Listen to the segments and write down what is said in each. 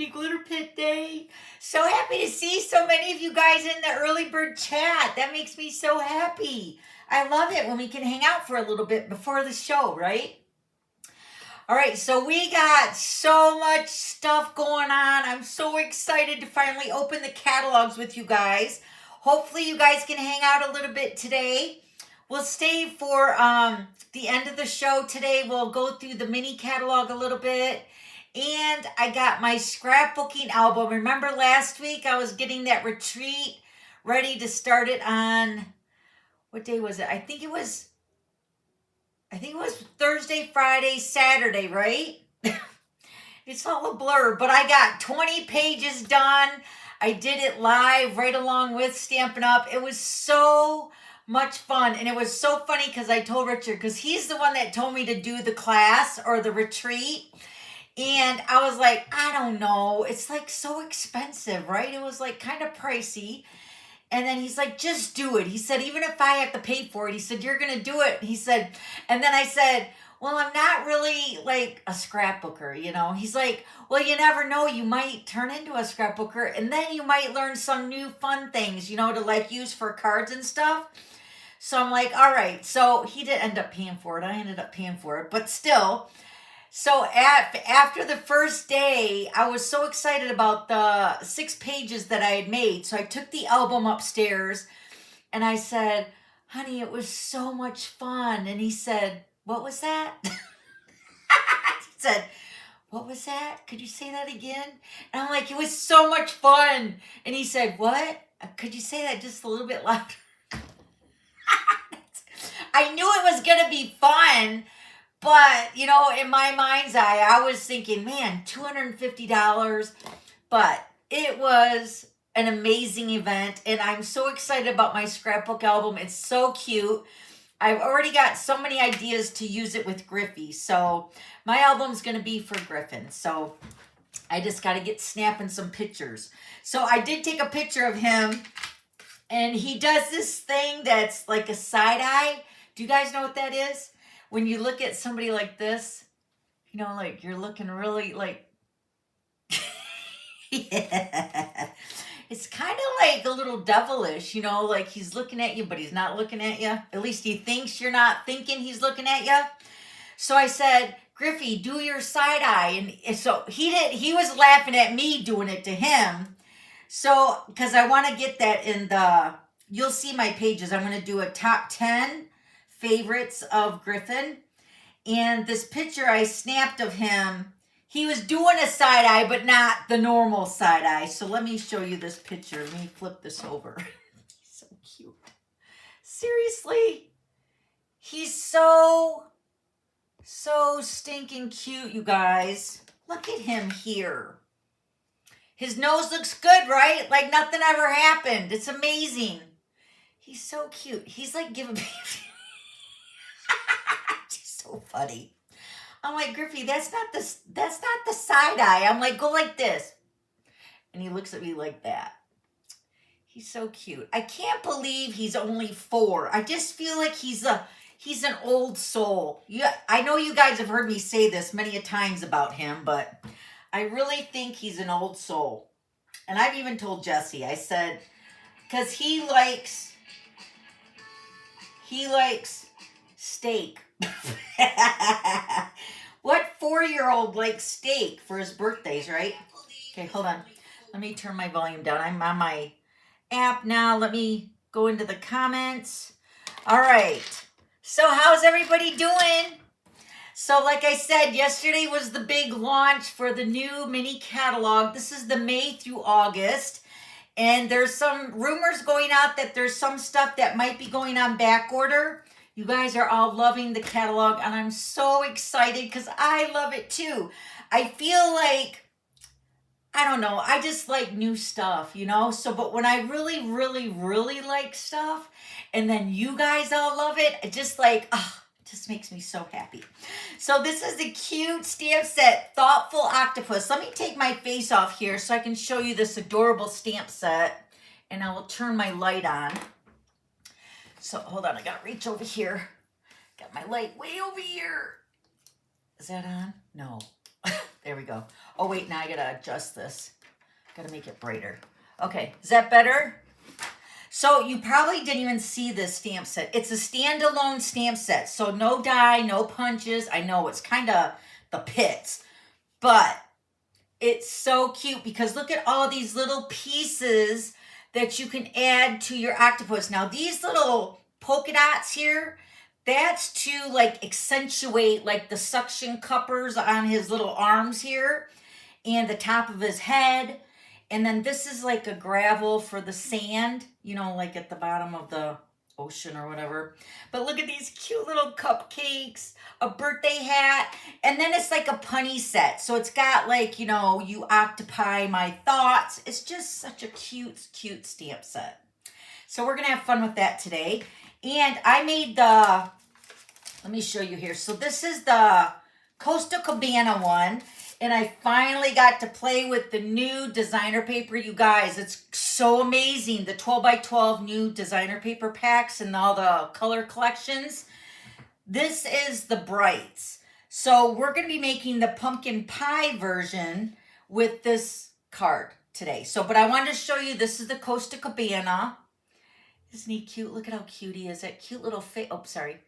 happy Glitter Pit Day. So happy to see so many of you guys in the early bird chat. That makes me so happy. I love it when we can hang out for a little bit before the show, right? All right, so we got so much stuff going on. I'm so excited to finally open the catalogs with you guys. Hopefully you guys can hang out a little bit today. We'll stay for the end of the show today. We'll go through the mini catalog a little bit. And I got my scrapbooking album. Remember last week I was getting that retreat ready to start it on, what day was it? I think it was Thursday, Friday, Saturday, right? It's all a blur, but I got 20 pages done. I did it live right along with Stampin' Up. It was so much fun. And it was so funny because I told Richard, because he's the one that told me to do the class or the retreat. And I was like, I don't know. It's like so expensive, right? It was like kind of pricey. And then he's like, just do it. He said, even if I have to pay for it, he said, you're going to do it. He said, and then I said, well, I'm not really like a scrapbooker, you know. He's like, well, you never know. You might turn into a scrapbooker and then you might learn some new fun things, you know, to like use for cards and stuff. So I'm like, all right. So he did end up paying for it. I ended up paying for it, but still. So after the first day, I was so excited about the 6 pages that I had made. So I took the album upstairs and I said, honey, it was so much fun. And he said, what was that? He said, what was that? Could you say that again? And I'm like, it was so much fun. And he said, what? Could you say that just a little bit louder? I knew it was going to be fun. But, you know, in my mind's eye, I was thinking, man, $250. But it was an amazing event. And I'm so excited about my scrapbook album. It's so cute. I've already got so many ideas to use it with Griffy. So my album's going to be for Griffin. So I just got to get snapping some pictures. So I did take a picture of him. And he does this thing that's like a side eye. Do you guys know what that is? When you look at somebody like this, you know, like you're looking really like, yeah. It's kind of like a little devilish, you know, like he's looking at you, but he's not looking at you. At least he thinks you're not thinking he's looking at you. So I said, Griffy, do your side eye. And so he was laughing at me doing it to him. So, because I want to get that in you'll see my pages. I'm going to do a top 10 favorites of Griffin. And this picture I snapped of him, he was doing a side eye, but not the normal side eye. So let me show you this picture. Let me flip this over. He's so cute. Seriously. He's so stinking cute, you guys. Look at him here. His nose looks good, right? Like nothing ever happened. It's amazing. He's so cute. He's like giving me... So funny. I'm like, Griffy, that's not the side eye. I'm like, go like this. And he looks at me like that. He's so cute. I can't believe he's only 4. I just feel like he's an old soul. Yeah, I know you guys have heard me say this many a times about him, but I really think he's an old soul. And I've even told Jesse, I said, because he likes steak. What 4-year-old likes steak for his birthdays, right? Okay, hold on. Let me turn my volume down. I'm on my app now. Let me go into the comments. All right. So how's everybody doing? So like I said, yesterday was the big launch for the new mini catalog. This is the May through August. And there's some rumors going out that there's some stuff that might be going on back order. You guys are all loving the catalog, and I'm so excited because I love it too. I feel like, I don't know, I just like new stuff, you know? So, but when I really, really, really like stuff, and then you guys all love it, it just like, it just makes me so happy. So this is the cute stamp set, Thoughtful Octopus. Let me take my face off here so I can show you this adorable stamp set, and I will turn my light on. So hold on, I gotta reach over here. Got my light way over here. Is that on? No. There we go. Oh, wait, now I gotta adjust this. Gotta make it brighter. Okay, is that better? So you probably didn't even see this stamp set. It's a standalone stamp set. So no die, no punches. I know it's kind of the pits, but it's so cute because look at all these little pieces that you can add to your octopus. Now these little polka dots here, that's to like accentuate like the suction cuppers on his little arms here and the top of his head. And then this is like a gravel for the sand, you know, like at the bottom of the ocean or whatever. But look at these cute little cupcakes, a birthday hat, and then it's like a punny set. So it's got like, you know, you octopi my thoughts. It's just such a cute, cute stamp set. So we're going to have fun with that today. And I made the, let me show you here. So this is the Coastal Cabana one. And I finally got to play with the new designer paper, you guys. It's so amazing. The 12 by 12 new designer paper packs and all the color collections. This is the Brights. So we're going to be making the pumpkin pie version with this card today. So, but I wanted to show you, this is the Coastal Cabana. Isn't he cute? Look at how cute he is. That cute little face. Oh, sorry.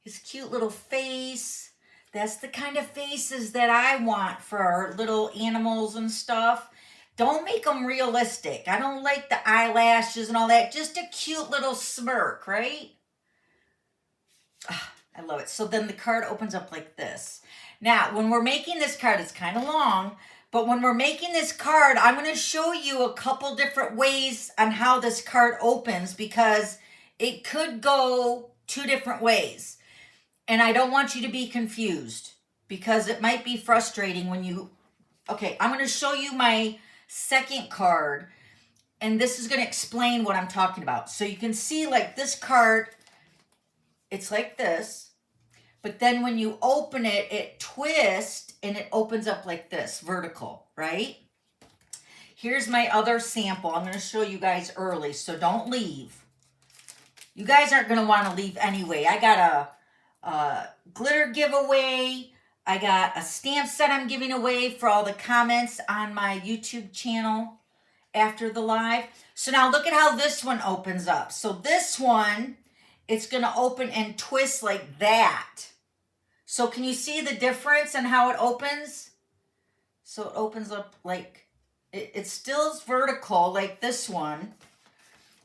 His cute little face. That's the kind of faces that I want for little animals and stuff. Don't make them realistic. I don't like the eyelashes and all that. Just a cute little smirk, right? I love it. So then the card opens up like this. Now, when we're making this card, it's kind of long, but when we're making this card, I'm going to show you a couple different ways on how this card opens because it could go two different ways. And I don't want you to be confused because it might be frustrating when you... Okay, I'm going to show you my second card. And this is going to explain what I'm talking about. So you can see like this card, it's like this. But then when you open it, it twists and it opens up like this, vertical, right? Here's my other sample. I'm going to show you guys early, so don't leave. You guys aren't going to want to leave anyway. I got a glitter giveaway. I got a stamp set I'm giving away for all the comments on my YouTube channel after the live. So now look at how this one opens up. So this one, it's going to open and twist like that. So can you see the difference in how it opens? So it opens up like, it still is vertical like this one.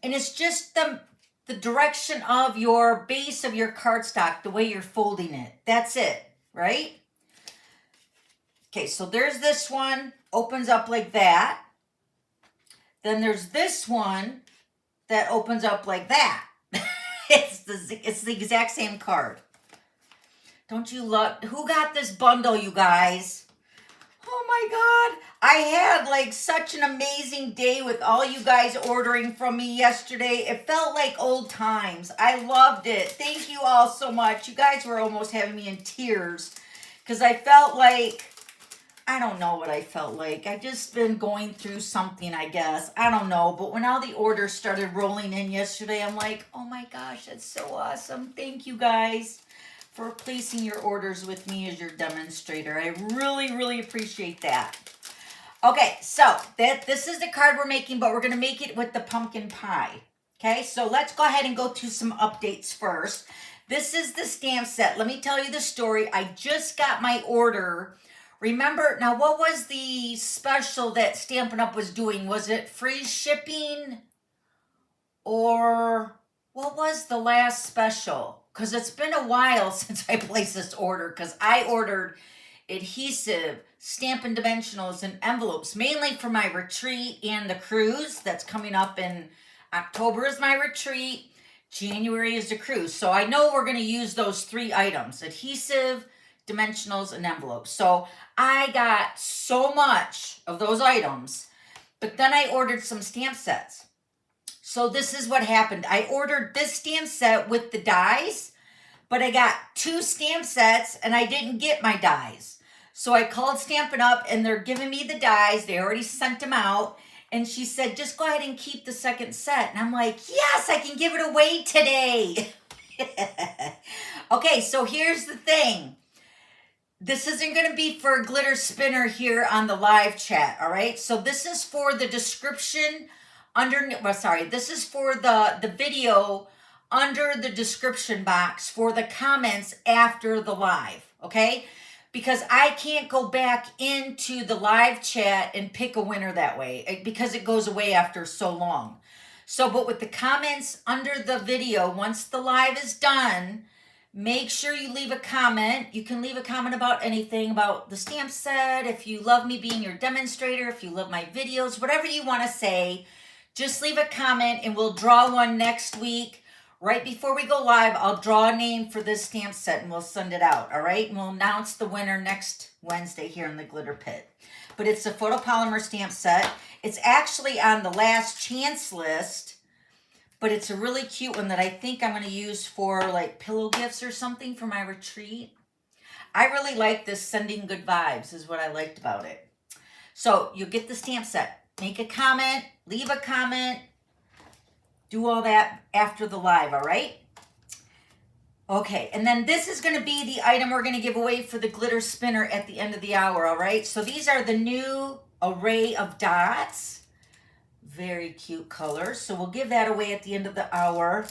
And it's just the direction of your base of your cardstock, the way you're folding it. That's it, right? Okay, so there's this one, opens up like that. Then there's this one that opens up like that. It's the exact same card. Don't you love, who got this bundle, you guys? Oh my God. I had like such an amazing day with all you guys ordering from me yesterday. It felt like old times. I loved it. Thank you all so much. You guys were almost having me in tears because I felt like, I don't know what I felt like. I just been going through something, I guess. I don't know. But when all the orders started rolling in yesterday, I'm like, oh my gosh, that's so awesome. Thank you guys for placing your orders with me as your demonstrator. I really, really appreciate that. Okay, so this is the card we're making, but we're going to make it with the pumpkin pie. Okay, so let's go ahead and go to some updates first. This is the stamp set. Let me tell you the story. I just got my order. Remember, now what was the special that Stampin' Up was doing? Was it free shipping? Or what was the last special? Because it's been a while since I placed this order because I ordered adhesive, Stampin' Dimensionals, and envelopes, mainly for my retreat and the cruise that's coming up in October is my retreat. January is the cruise. So I know we're going to use those three items, adhesive, dimensionals, and envelopes. So I got so much of those items, but then I ordered some stamp sets. So this is what happened. I ordered this stamp set with the dies, but I got 2 stamp sets and I didn't get my dies. So I called Stampin' Up and they're giving me the dies. They already sent them out. And she said, just go ahead and keep the second set. And I'm like, yes, I can give it away today. Okay, so here's the thing. this isn't going to be for a glitter spinner here on the live chat, all right? So this is for the description this is for the video under the description box for the comments after the live, okay? Because I can't go back into the live chat and pick a winner that way because it goes away after so long. So, but with the comments under the video, once the live is done, make sure you leave a comment. You can leave a comment about anything, about the stamp set, if you love me being your demonstrator, if you love my videos, whatever you want to say, just leave a comment and we'll draw one next week. Right before we go live, I'll draw a name for this stamp set and we'll send it out, all right? And we'll announce the winner next Wednesday here in the Glitter Pit. But it's a photopolymer stamp set. It's actually on the last chance list, but it's a really cute one that I think I'm going to use for like pillow gifts or something for my retreat. I really like this sending good vibes is what I liked about it. So you'll get the stamp set. Make a comment, leave a comment, do all that after the live, all right? Okay, and then this is going to be the item we're going to give away for the glitter spinner at the end of the hour, all right? So these are the new array of dots. Very cute colors. So we'll give that away at the end of the hour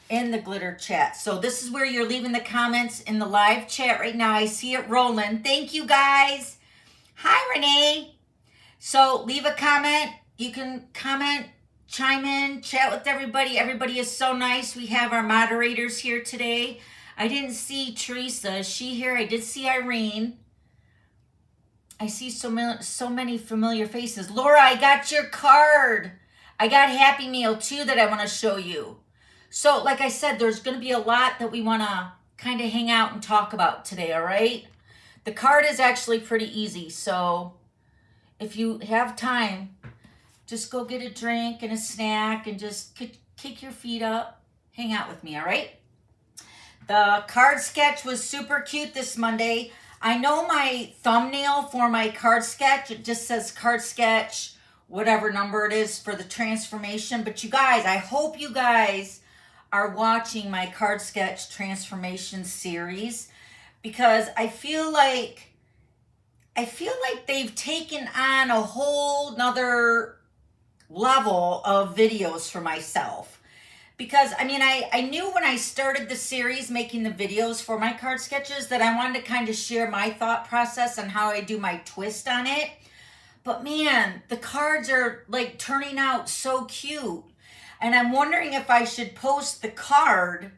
in the glitter chat. So this is where you're leaving the comments in the live chat right now. I see it rolling. Thank you, guys. Hi, Renee. So leave a comment. You can comment, chime in, chat with everybody. Everybody is so nice. We have our moderators here today. I didn't see Teresa. Is she here? I did see Irene. I see so many familiar faces. Laura, I got your card. I got Happy Meal too that I want to show you. So like I said, there's going to be a lot that we want to kind of hang out and talk about today, all right? The card is actually pretty easy. So if you have time, just go get a drink and a snack and just kick your feet up. Hang out with me, all right? The card sketch was super cute this Monday. I know my thumbnail for my card sketch, it just says card sketch, whatever number it is for the transformation. But you guys, I hope you guys are watching my card sketch transformation series because I feel like they've taken on a whole nother level of videos for myself. Because, I mean, I knew when I started the series making the videos for my card sketches that I wanted to kind of share my thought process on how I do my twist on it. But man, the cards are like turning out so cute. And I'm wondering if I should post the card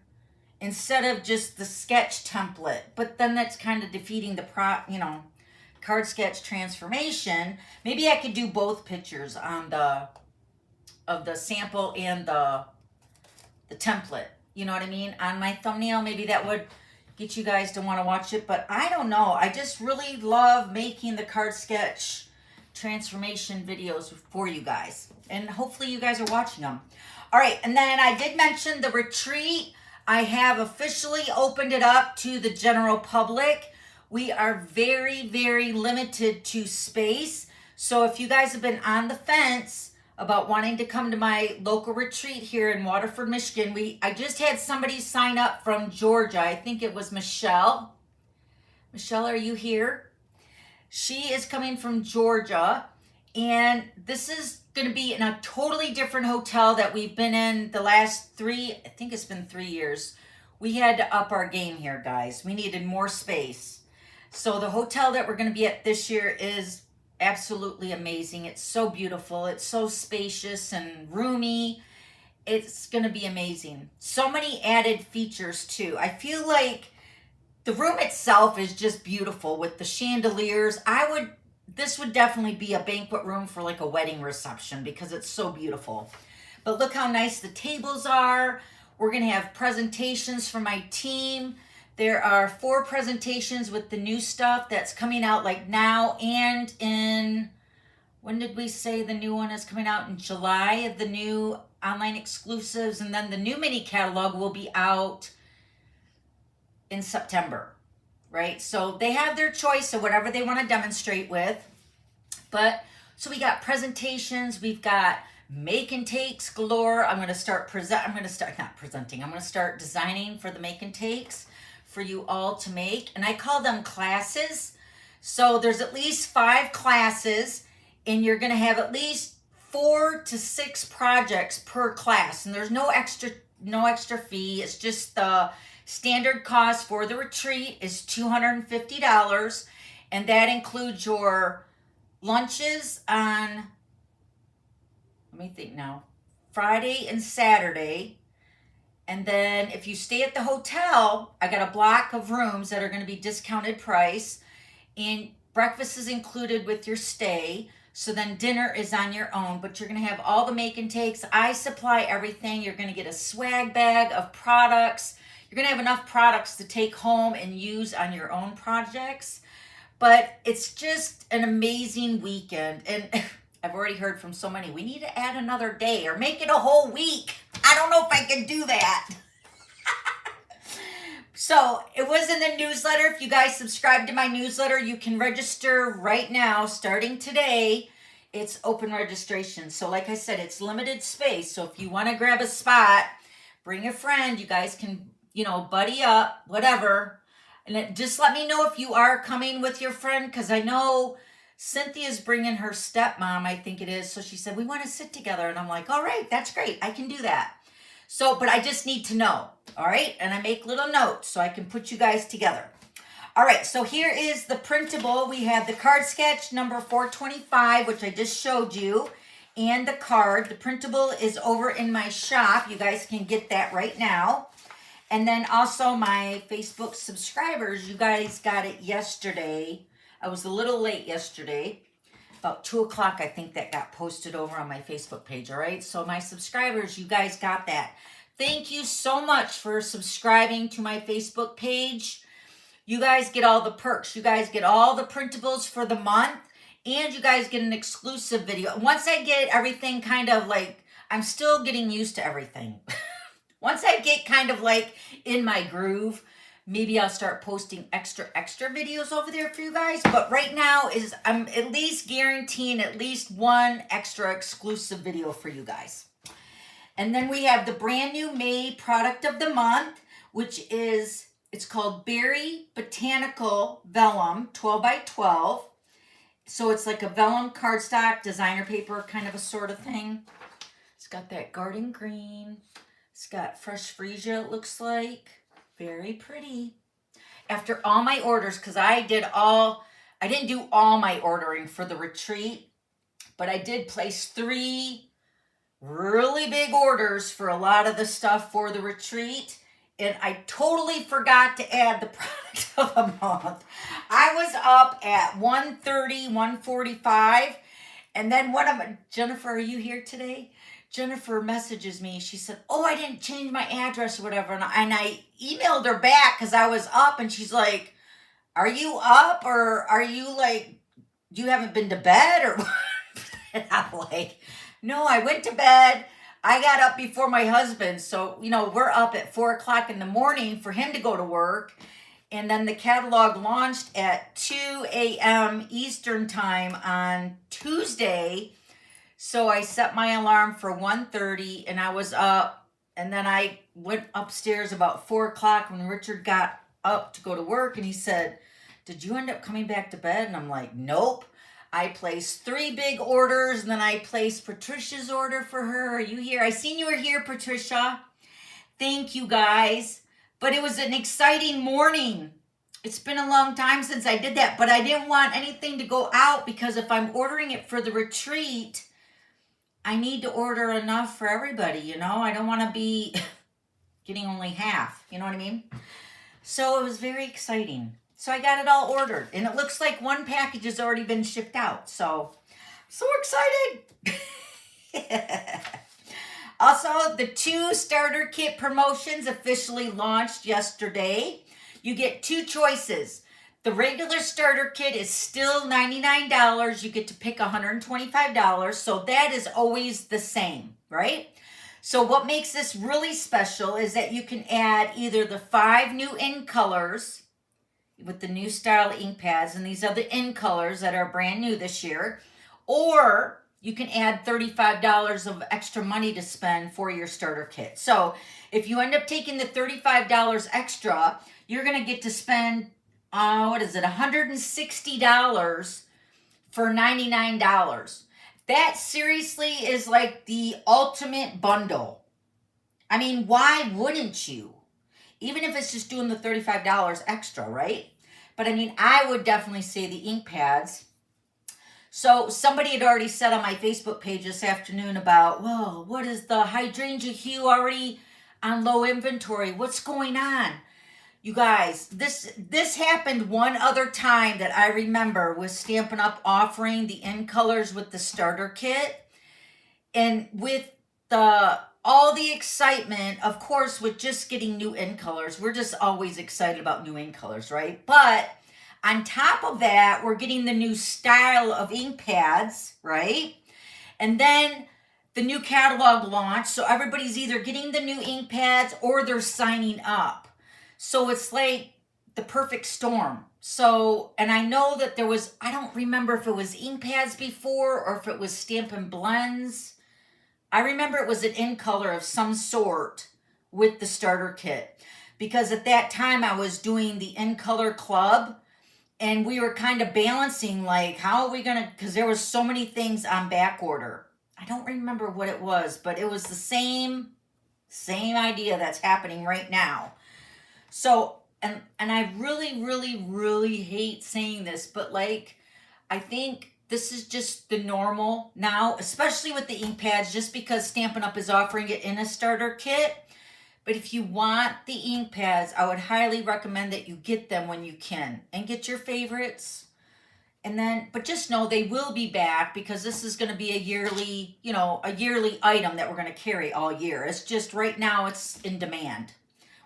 instead of just the sketch template. But then that's kind of defeating the card sketch transformation. Maybe I could do both pictures on of the sample and the template, you know what I mean, on my thumbnail. Maybe that would get you guys to want to watch it, but I don't know. I just really love making the card sketch transformation videos for you guys, and hopefully you guys are watching them. All right, and then I did mention the retreat. I have officially opened it up to the general public. We are very, very limited to space, so if you guys have been on the fence about wanting to come to my local retreat here in Waterford, Michigan. I just had somebody sign up from Georgia. I think it was Michelle. Michelle, are you here? She is coming from Georgia, and this is going to be in a totally different hotel that we've been in the last I think it's been 3 years. We had to up our game here, guys. We needed more space. So the hotel that we're going to be at this year is absolutely amazing. It's so beautiful. It's so spacious and roomy. It's going to be amazing. So many added features too. I feel like the room itself is just beautiful with the chandeliers. This would definitely be a banquet room for like a wedding reception because it's so beautiful. But look how nice the tables are. We're going to have presentations from my team. There are 4 presentations with the new stuff that's coming out like now and when did we say the new one is coming out? In July, of the new online exclusives. And then the new mini catalog will be out in September, right? So they have their choice of whatever they want to demonstrate with. But so we got presentations, we've got make and takes galore. I'm going to start designing for the make and takes for you all to make, and I call them classes. So there's at least 5 classes, and you're going to have at least 4 to 6 projects per class, and there's no extra fee. It's just the standard cost for the retreat is $250, and that includes your lunches on, let me think now, Friday and Saturday. And then if you stay at the hotel, I got a block of rooms that are going to be discounted price, and breakfast is included with your stay. So then dinner is on your own, but you're going to have all the make and takes. I supply everything. You're going to get a swag bag of products. You're going to have enough products to take home and use on your own projects. But it's just an amazing weekend. And I've already heard from so many, we need to add another day or make it a whole week. I don't know if I can do that. So it was in the newsletter. If you guys subscribe to my newsletter, you can register right now, starting today. It's open registration. So like I said, it's limited space. So if you want to grab a spot, bring a friend. You guys can, buddy up, whatever. And just let me know if you are coming with your friend, because I know Cynthia's bringing her stepmom, I think it is. So she said, we want to sit together. And I'm like, all right, that's great. I can do that. So, but I just need to know, all right? And I make little notes so I can put you guys together. All right, so here is the printable. We have the card sketch number 425, which I just showed you, and the card. The printable is over in my shop. You guys can get that right now. And then also my Facebook subscribers, you guys got it yesterday. I was a little late yesterday. About 2 o'clock, I think that got posted over on my Facebook page, all right? So my subscribers, you guys got that. Thank you so much for subscribing to my Facebook page. You guys get all the perks. You guys get all the printables for the month, and you guys get an exclusive video. Once I get everything kind of like, I'm still getting used to everything. Once I get kind of like in my groove, maybe I'll start posting extra videos over there for you guys. But right now I'm at least guaranteeing at least one extra exclusive video for you guys. And then we have the brand new May product of the month, which is, it's called Berry Botanical Vellum 12 by 12. So it's like a vellum cardstock designer paper kind of a sort of thing. It's got that garden green. It's got fresh freesia, it looks like. Very pretty. After all my orders, because I didn't do all my ordering for the retreat, but I did place 3 really big orders for a lot of the stuff for the retreat, and I totally forgot to add the product of the month. I was up at 1:30, 1:45, and then Jennifer, are you here today? Jennifer messages me. She said, oh, I didn't change my address or whatever. And I emailed her back because I was up, and she's like, are you up, or are you like, you haven't been to bed or what? And I'm like, no, I went to bed. I got up before my husband. So, we're up at 4 o'clock in the morning for him to go to work. And then the catalog launched at 2 a.m. Eastern time on Tuesday. So I set my alarm for 1:30, and I was up, and then I went upstairs about 4 o'clock when Richard got up to go to work, and he said, did you end up coming back to bed? And I'm like, nope. I placed 3 big orders, and then I placed Patricia's order for her. Are you here? I seen you were here, Patricia. Thank you, guys. But it was an exciting morning. It's been a long time since I did that, but I didn't want anything to go out, because if I'm ordering it for the retreat, I need to order enough for everybody, I don't want to be getting only half, you know what I mean? So it was very exciting. So I got it all ordered, and it looks like 1 package has already been shipped out. So excited. Also, the 2 starter kit promotions officially launched yesterday. You get 2 choices. The regular starter kit is still $99. You get to pick $125. So that is always the same, right? So what makes this really special is that you can add either the 5 new in colors with the new style ink pads, and these are the in colors that are brand new this year, or you can add $35 of extra money to spend for your starter kit. So if you end up taking the $35 extra, you're going to get to spend, what is it, $160 for $99. That seriously is like the ultimate bundle. I mean, why wouldn't you? Even if it's just doing the $35 extra, right? But I mean, I would definitely say the ink pads. So somebody had already said on my Facebook page this afternoon about, well, what is the hydrangea hue already on low inventory? What's going on? You guys, this happened one other time that I remember with Stampin' Up offering the in colors with the starter kit. And with all the excitement, of course, with just getting new in colors, we're just always excited about new in colors, right? But on top of that, we're getting the new style of ink pads, right? And then the new catalog launch. So everybody's either getting the new ink pads or they're signing up. So it's like the perfect storm. So, and I know that there was, I don't remember if it was ink pads before or if it was Stampin' Blends. I remember it was an in color of some sort with the starter kit. Because at that time I was doing the in color club. And we were kind of balancing, like, how are we going to, because there was so many things on back order. I don't remember what it was, but it was the same idea that's happening right now. So, and I really, really, really hate saying this, but like, I think this is just the normal now, especially with the ink pads, just because Stampin' Up is offering it in a starter kit. But if you want the ink pads, I would highly recommend that you get them when you can and get your favorites. And then, but just know they will be back because this is going to be a yearly, a yearly item that we're going to carry all year. It's just right now it's in demand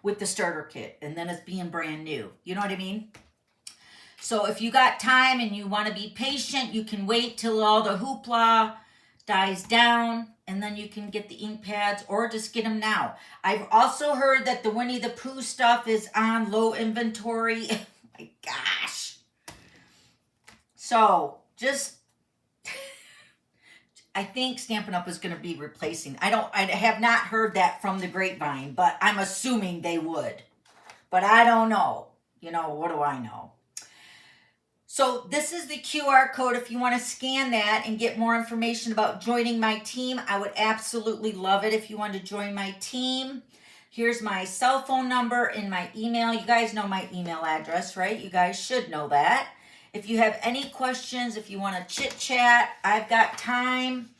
with the starter kit and then it's being brand new. You know what I mean? So if you got time and you want to be patient, you can wait till all the hoopla dies down and then you can get the ink pads or just get them now. I've also heard that the Winnie the Pooh stuff is on low inventory. Oh my gosh. So just, I think Stampin' Up is going to be replacing. I have not heard that from the grapevine, but I'm assuming they would. But I don't know. What do I know? So this is the QR code. If you want to scan that and get more information about joining my team, I would absolutely love it if you want to join my team. Here's my cell phone number and my email. You guys know my email address, right? You guys should know that. If you have any questions, if you want to chit chat, I've got time.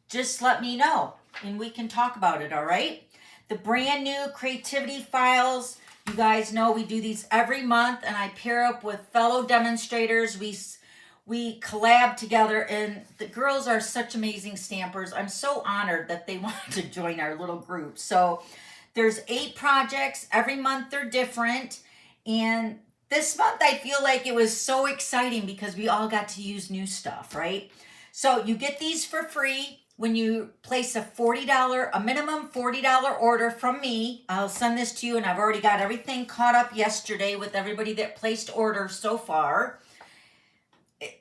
Just let me know and we can talk about it, all right? The brand new creativity files. You guys know we do these every month and I pair up with fellow demonstrators. We collab together and the girls are such amazing stampers. I'm so honored that they want to join our little group. So there's 8 projects. Every month they're different. And this month I feel like it was so exciting because we all got to use new stuff, right? So you get these for free. When you place a minimum $40 order from me, I'll send this to you and I've already got everything caught up yesterday with everybody that placed orders so far.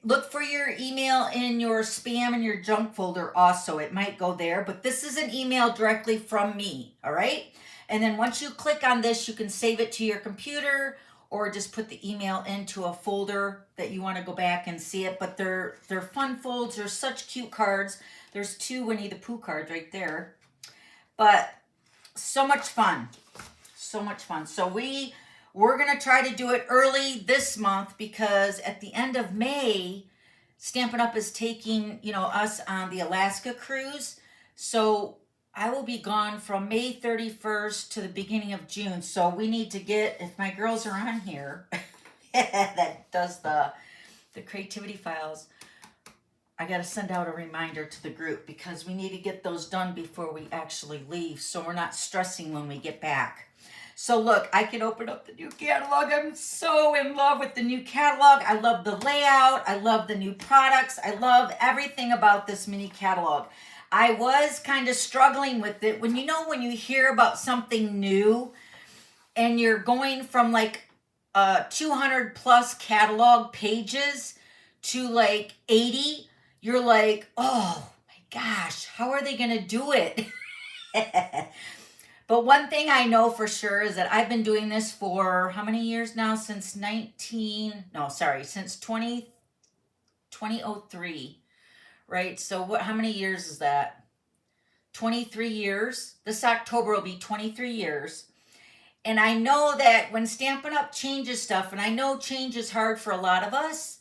Look for your email in your spam and your junk folder also. It might go there, but this is an email directly from me, all right? And then once you click on this, you can save it to your computer or just put the email into a folder that you want to go back and see it. But they're fun folds. They're such cute cards. There's 2 Winnie the Pooh cards right there. But so much fun. So much fun. So we're going to try to do it early this month because at the end of May, Stampin' Up is taking, us on the Alaska cruise. So I will be gone from May 31st to the beginning of June. So we need to get, if my girls are on here, that does the creativity files, I got to send out a reminder to the group because we need to get those done before we actually leave so we're not stressing when we get back. So look, I can open up the new catalog. I'm so in love with the new catalog. I love the layout. I love the new products. I love everything about this mini catalog. I was kind of struggling with it. When you hear about something new and you're going from like 200 plus catalog pages to like 80, you're like, oh my gosh, how are they going to do it? But one thing I know for sure is that I've been doing this for how many years now? Since since 2003, right? So how many years is that? 23 years. This October will be 23 years. And I know that when Stampin' Up changes stuff, and I know change is hard for a lot of us,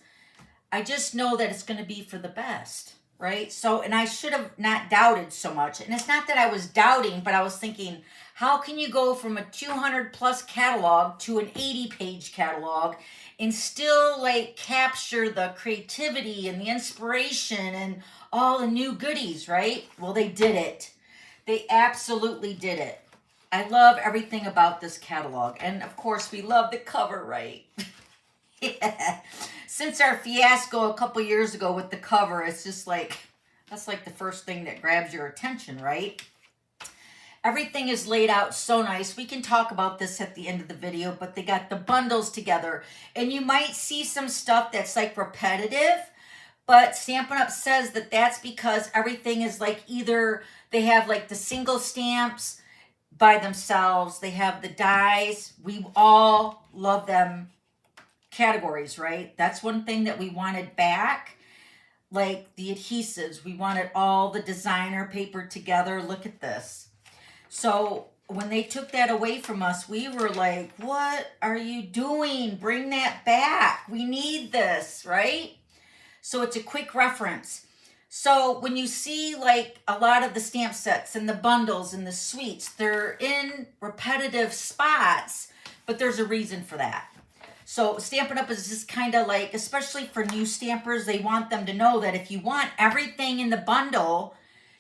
I just know that it's going to be for the best, right? So, and I should have not doubted so much. And it's not that I was doubting, but I was thinking, how can you go from a 200 plus catalog to an 80-page catalog and still like capture the creativity and the inspiration and all the new goodies, right? Well, they did it. They absolutely did it. I love everything about this catalog. And of course, we love the cover, right? Yeah. Since our fiasco a couple years ago with the cover, it's just like, that's like the first thing that grabs your attention, right? Everything is laid out so nice. We can talk about this at the end of the video, but they got the bundles together. And you might see some stuff that's like repetitive, but Stampin' Up says that that's because everything is like either they have like the single stamps by themselves, they have the dies. We all love them categories, right? That's one thing that we wanted back. Like the adhesives, we wanted all the designer paper together. Look at this. So when they took that away from us, we were like, what are you doing? Bring that back. We need this, right? So it's a quick reference. So when you see like a lot of the stamp sets and the bundles and the suites, they're in repetitive spots, but there's a reason for that. So Stampin' Up is just kind of like, especially for new stampers, they want them to know that if you want everything in the bundle,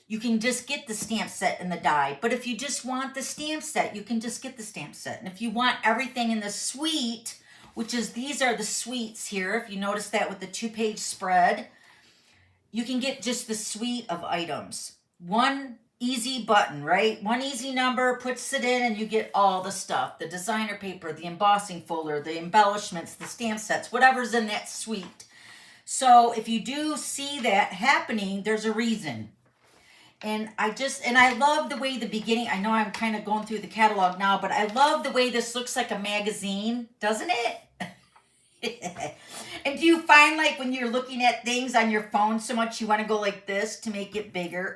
you can just get the stamp set and the die. But if you just want the stamp set, you can just get the stamp set. And if you want everything in the suite, which is, these are the suites here, if you notice that with the 2-page spread, you can get just the suite of items. One easy button, right? One easy number, puts it in, and you get all the stuff. The designer paper, the embossing folder, the embellishments, the stamp sets, whatever's in that suite. So if you do see that happening, there's a reason. And I love the way the beginning, I know I'm kind of going through the catalog now, but I love the way this looks like a magazine, doesn't it? And do you find like when you're looking at things on your phone so much you want to go like this to make it bigger?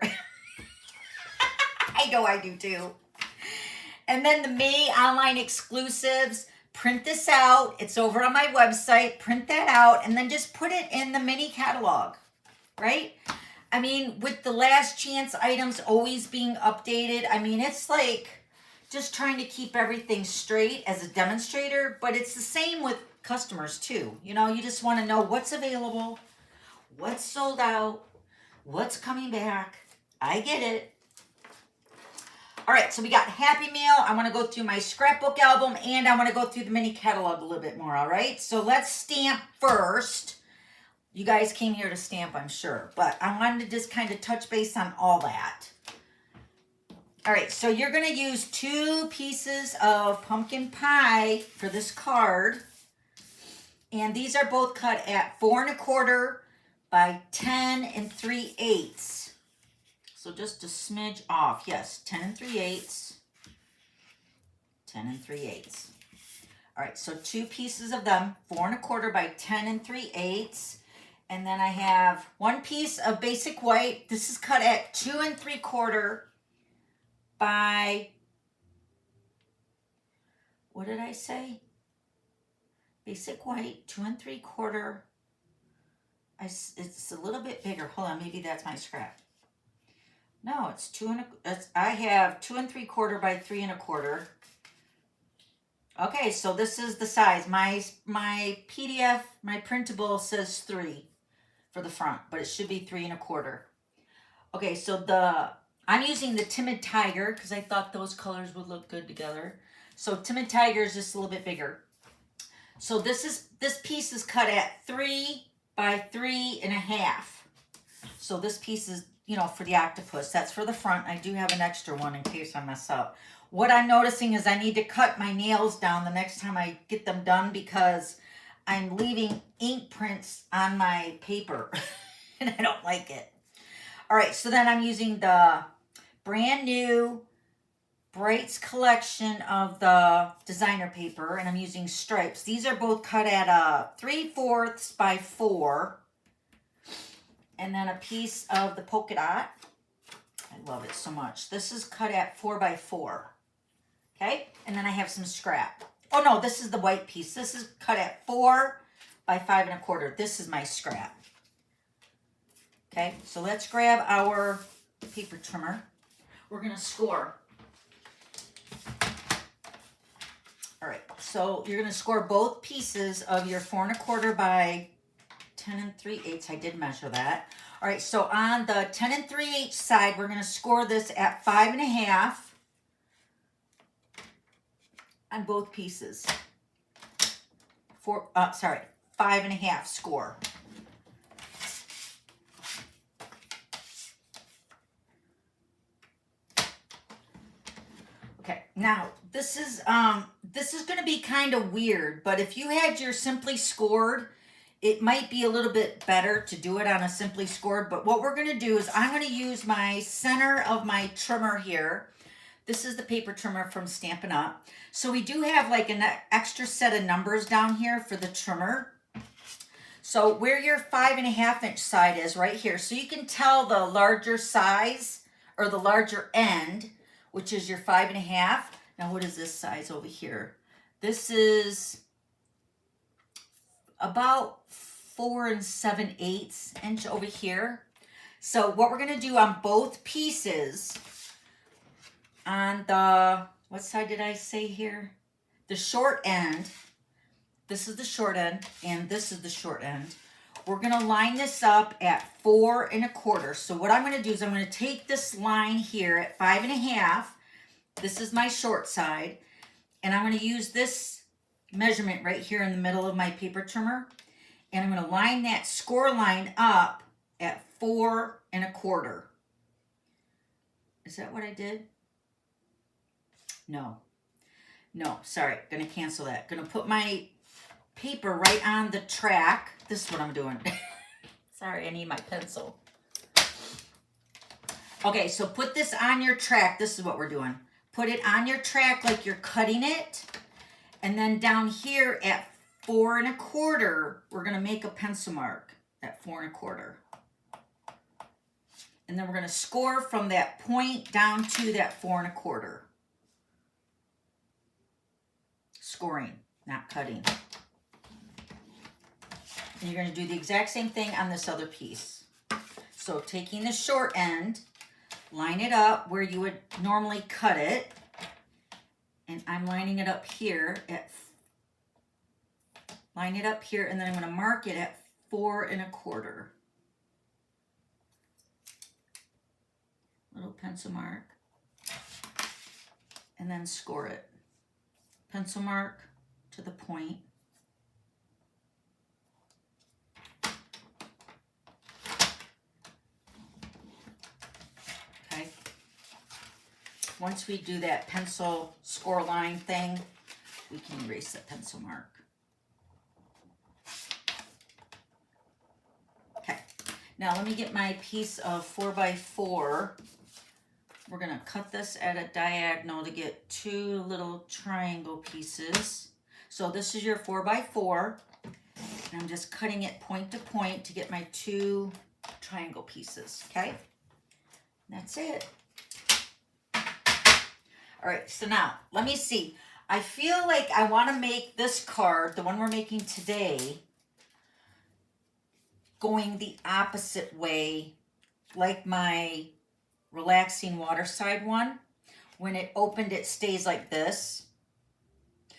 I know I do too. And then the May online exclusives, print this out. It's over on my website. Print that out and then just put it in the mini catalog, right? I mean, with the last chance items always being updated, I mean, it's like just trying to keep everything straight as a demonstrator, but it's the same with customers too. You know, you just want to know what's available, what's sold out, what's coming back. I get it. All right, so we got Happy Meal. I want to go through my scrapbook album and I want to go through the mini catalog a little bit more, all right? So let's stamp first. You guys came here to stamp, I'm sure, but I wanted to just kind of touch base on all that. All right, so you're going to use 2 pieces of pumpkin pie for this card. And these are both cut at 4 1/4 by 10 3/8. So just a smidge off. Yes, 10 3/8. 10 3/8. All right, so 2 pieces of them, 4 1/4 by 10 3/8. And then I have 1 piece of basic white. This is cut at 2 3/4 by, what did I say? Basic white, 2 3/4. It's a little bit bigger. Hold on, maybe that's my scrap. No, it's 2 I have 2 3/4 by 3 1/4. Okay, so this is the size. My PDF, my printable says 3 for the front, but it should be 3 1/4. Okay, so I'm using the Timid Tiger because I thought those colors would look good together. So Timid Tiger is just a little bit bigger. So this piece is cut at 3 by 3 1/2. So this piece is, you know, for the octopus. That's for the front. I do have an extra one in case I mess up. What I'm noticing is I need to cut my nails down the next time I get them done because I'm leaving ink prints on my paper and I don't like it. All right, so then I'm using the brand new Bright's collection of the designer paper, and I'm using stripes. These are both cut at 3/4 by 4, and then a piece of the polka dot. I love it so much. This is cut at 4 by 4. Okay, and then I have some scrap. Oh no, this is the white piece. This is cut at 4 by 5 1/4. This is my scrap. Okay, so let's grab our paper trimmer. We're gonna score. All right, so you're gonna score both pieces of your 4 1/4 by 10 3/8. I did measure that. All right, so on the 10 3/8 side, we're gonna score this at 5 1/2 on both pieces. 5 1/2 score. Okay, now this is going to be kind of weird, but if you had your simply scored, it might be a little bit better to do it on a simply scored. But what we're going to do is I'm going to use my center of my trimmer here. This is the paper trimmer from Stampin' Up. So we do have like an extra set of numbers down here for the trimmer. So where your 5 1/2 inch side is right here. So you can tell the larger size or the larger end, which is your 5 1/2. Now what is this size over here? This is about 4 7/8 inch over here. So what we're going to do on both pieces, on the, what side did I say here? The short end. This is the short end, and this is the short end. We're going to line this up at 4 1/4. So what I'm going to do is I'm going to take this line here at 5 1/2. This is my short side, and I'm going to use this measurement right here in the middle of my paper trimmer, and I'm going to line that score line up at 4 1/4. Is that what I did? No, sorry, going to cancel that. Going to put my paper right on the track. This is what I'm doing. Sorry, I need my pencil. Okay, so put this on your track. This is what we're doing. Put it on your track like you're cutting it. And then down here at 4 1/4, we're going to make a pencil mark at 4 1/4. And then we're going to score from that point down to that 4 1/4. Scoring, not cutting. And you're going to do the exact same thing on this other piece. So taking the short end, line it up where you would normally cut it. And I'm lining it up here at, line it up here, and then I'm going to mark it at 4 1/4. Little pencil mark. And then score it. Pencil mark to the point. Okay. Once we do that pencil score line thing, we can erase the pencil mark. Okay. Now let me get my piece of 4 by 4. We're going to cut this at a diagonal to get 2 little triangle pieces. So this is your 4 by 4. And I'm just cutting it point to point to get my 2 triangle pieces. Okay? That's it. All right, so now let me see. I feel like I want to make this card, the one we're making today, going the opposite way, like my relaxing waterside one. When it opened, it stays like this.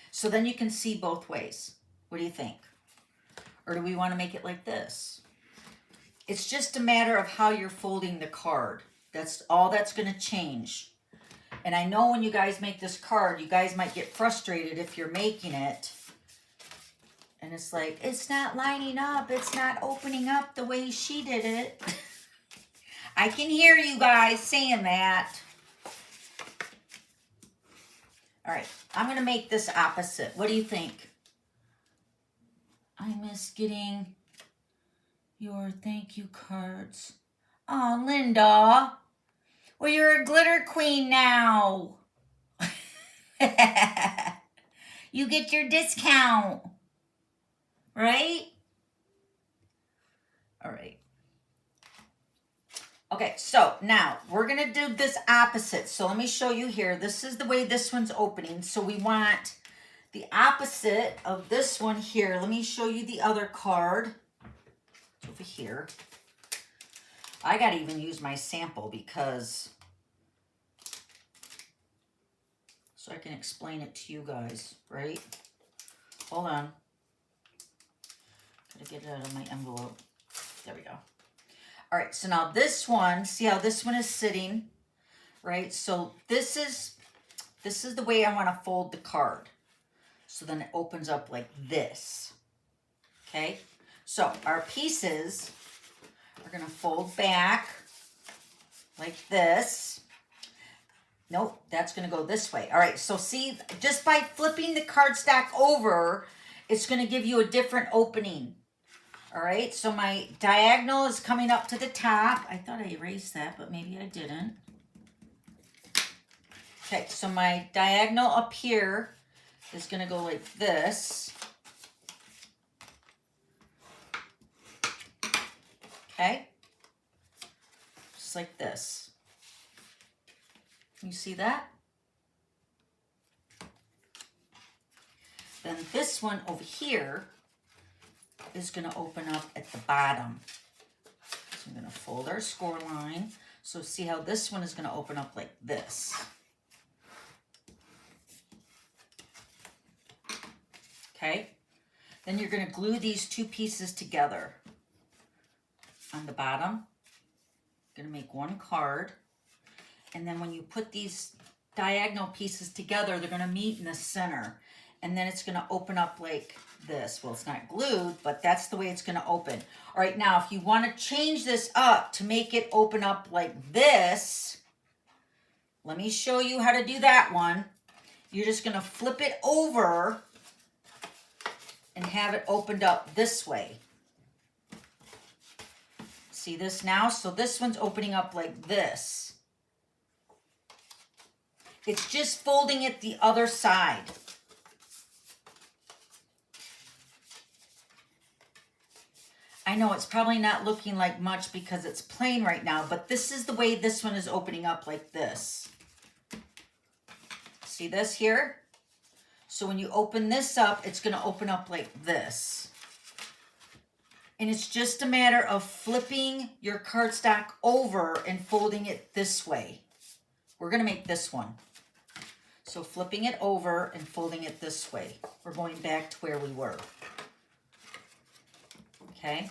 So then you can see both ways. What do you think? Or do we want to make it like this? It's just a matter of how you're folding the card. That's all that's going to change. And I know when you guys make this card, you guys might get frustrated if you're making it. And it's like, it's not lining up. It's not opening up the way she did it. I can hear you guys saying that. All right, I'm going to make this opposite. What do you think? I miss getting your thank you cards. Oh, Linda. Well, you're a glitter queen now. You get your discount, right? All right. Okay, so now we're going to do this opposite. So let me show you here. This is the way this one's opening. So we want the opposite of this one here. Let me show you the other card. It's over here. I got to even use my sample because so I can explain it to you guys, right? Hold on. Gotta get it out of my envelope. There we go. All right, so now this one, see how this one is sitting, right? So this is the way I want to fold the card. So then it opens up like this, okay? So our pieces are gonna fold back like this. Nope, that's gonna go this way. All right, so see, just by flipping the cardstock over, it's gonna give you a different opening. All right, so my diagonal is coming up to the top. I thought I erased that, but maybe I didn't. Okay, so my diagonal up here is going to go like this. Okay, just like this. You see that? Then this one over here is going to open up at the bottom. So I'm going to fold our score line. So see how this one is going to open up like this. Okay. Then you're going to glue these two pieces together on the bottom. Going to make one card. And then when you put these diagonal pieces together, they're going to meet in the center. And then it's going to open up like this. Well, it's not glued, but that's the way it's going to open. All right, now if you want to change this up to make it open up like this, let me show you how to do that one. You're just going to flip it over and have it opened up this way. See this now? So this one's opening up like this. It's just folding it the other side. I know it's probably not looking like much because it's plain right now, but this is the way this one is opening up like this. See this here? So when you open this up, it's going to open up like this. And it's just a matter of flipping your cardstock over and folding it this way. We're going to make this one. So flipping it over and folding it this way. We're going back to where we were. Okay,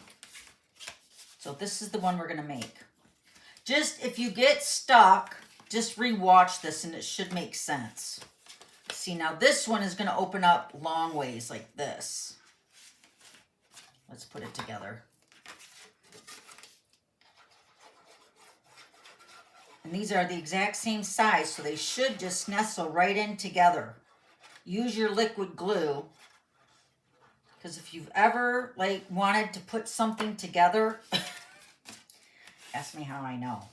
so this is the one we're going to make. Just if you get stuck, just rewatch this and it should make sense. See, now this one is going to open up long ways like this. Let's put it together. And these are the exact same size, so they should just nestle right in together. Use your liquid glue. Because if you've ever wanted to put something together, ask me how I know,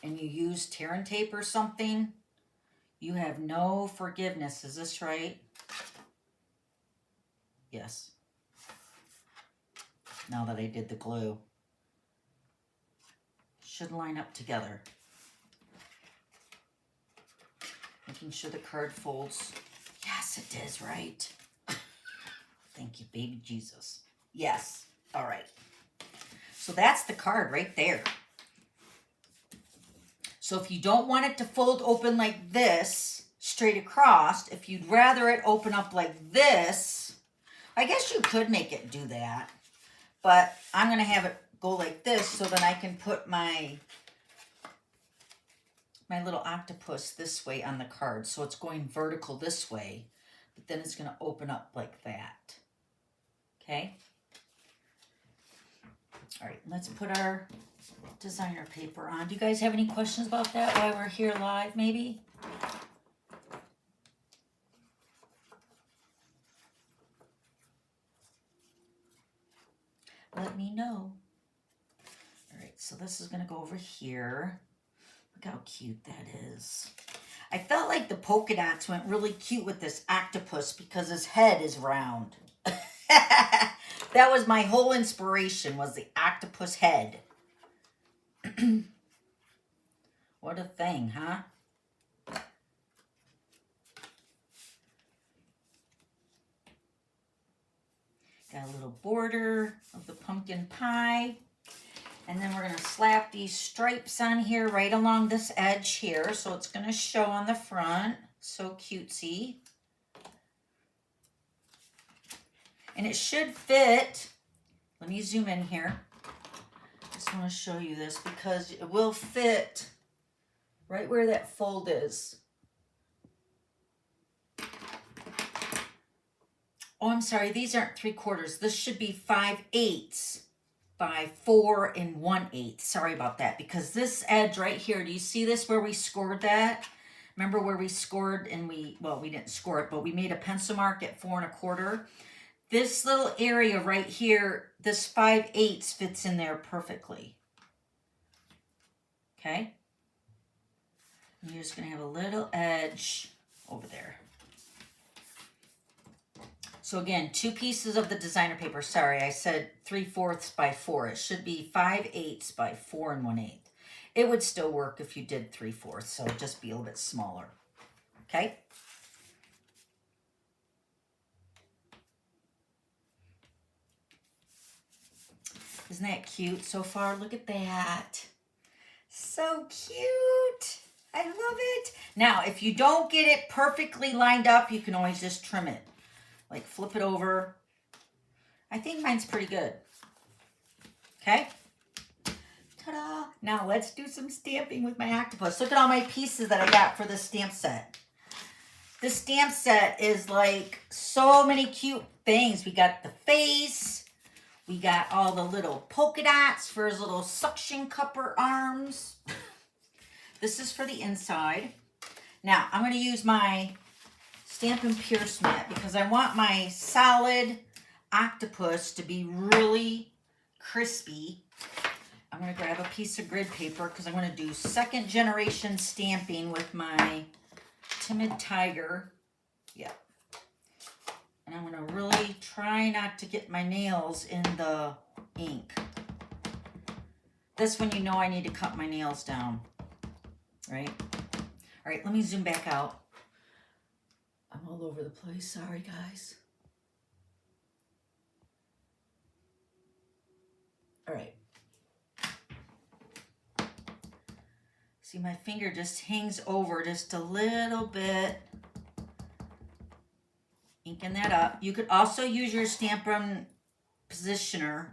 and you use tear and tape or something, you have no forgiveness. Is this right? Yes. Now that I did the glue. Should line up together. Making sure the card folds. Yes, it is, right? Thank you, baby Jesus. Yes. All right. So that's the card right there. So if you don't want it to fold open like this, straight across, if you'd rather it open up like this, I guess you could make it do that. But I'm going to have it go like this so that I can put my little octopus this way on the card. So it's going vertical this way, but then it's going to open up like that. Okay. All right, let's put our designer paper on. Do you guys have any questions about that while we're here live, maybe? Let me know. All right, so this is going to go over here. Look how cute that is. I felt like the polka dots went really cute with this octopus because his head is round. That was my whole inspiration, was the octopus head. What a thing, huh? Got a little border of the pumpkin pie. And then we're going to slap these stripes on here right along this edge here. So it's going to show on the front. So cutesy. And it should fit. Let me zoom in here. Just want to show you this because it will fit right where that fold is. Oh, I'm sorry. These aren't 3/4. This should be 5/8 by 4 1/8. Sorry about that. Because this edge right here, do you see this where we scored that? Remember where we scored and we didn't score it, but we made a pencil mark at 4 1/4. This little area right here, this 5/8 fits in there perfectly. Okay? And you're just going to have a little edge over there. So again, 2 pieces of the designer paper. Sorry, I said 3/4 by 4. It should be 5/8 by 4 1/8. It would still work if you did 3/4, so just be a little bit smaller. Okay? Isn't that cute so far? Look at that. So cute. I love it. Now, if you don't get it perfectly lined up, you can always just trim it. Like flip it over. I think mine's pretty good. Okay. Ta-da. Now let's do some stamping with my octopus. Look at all my pieces that I got for this stamp set. This stamp set is like so many cute things. We got the face. We got all the little polka dots for his little suction cupper arms. This is for the inside. Now, I'm going to use my Stampin' Pierce mat because I want my solid octopus to be really crispy. I'm going to grab a piece of grid paper because I'm going to do 2nd generation stamping with my Timid Tiger. Yeah. And I'm going to really try not to get my nails in the ink. This one, you know I need to cut my nails down. Right? All right, let me zoom back out. I'm all over the place. Sorry, guys. All right. See, my finger just hangs over just a little bit. Inking that up. You could also use your Stampin' positioner,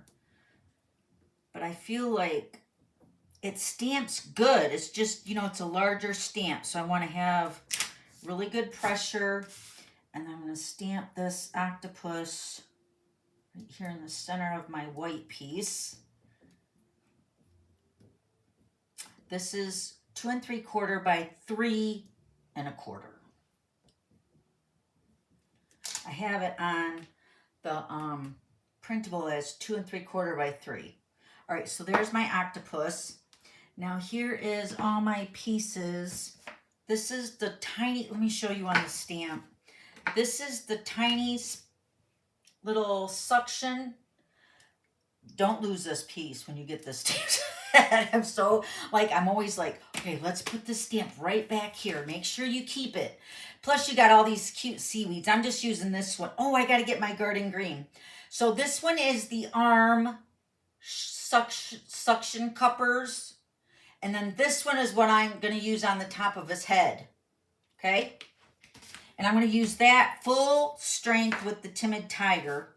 but I feel like it stamps good. It's just, you know, it's a larger stamp, so I want to have really good pressure. And I'm going to stamp this octopus right here in the center of my white piece. This is 2 3/4 by 3 1/4. I have it on the printable as 2 3/4 by 3. All right, so there's my octopus. Now here is all my pieces. This is the tiny, let me show you on the stamp. This is the tiny little suction. Don't lose this piece when you get this stamp. I'm so, like, I'm always like, okay, let's put this stamp right back here. Make sure you keep it. Plus you got all these cute seaweeds. I'm just using this one. Oh, I got to get my garden green. So this one is the arm suction cuppers. And then this one is what I'm going to use on the top of his head. Okay? And I'm going to use that full strength with the Timid Tiger.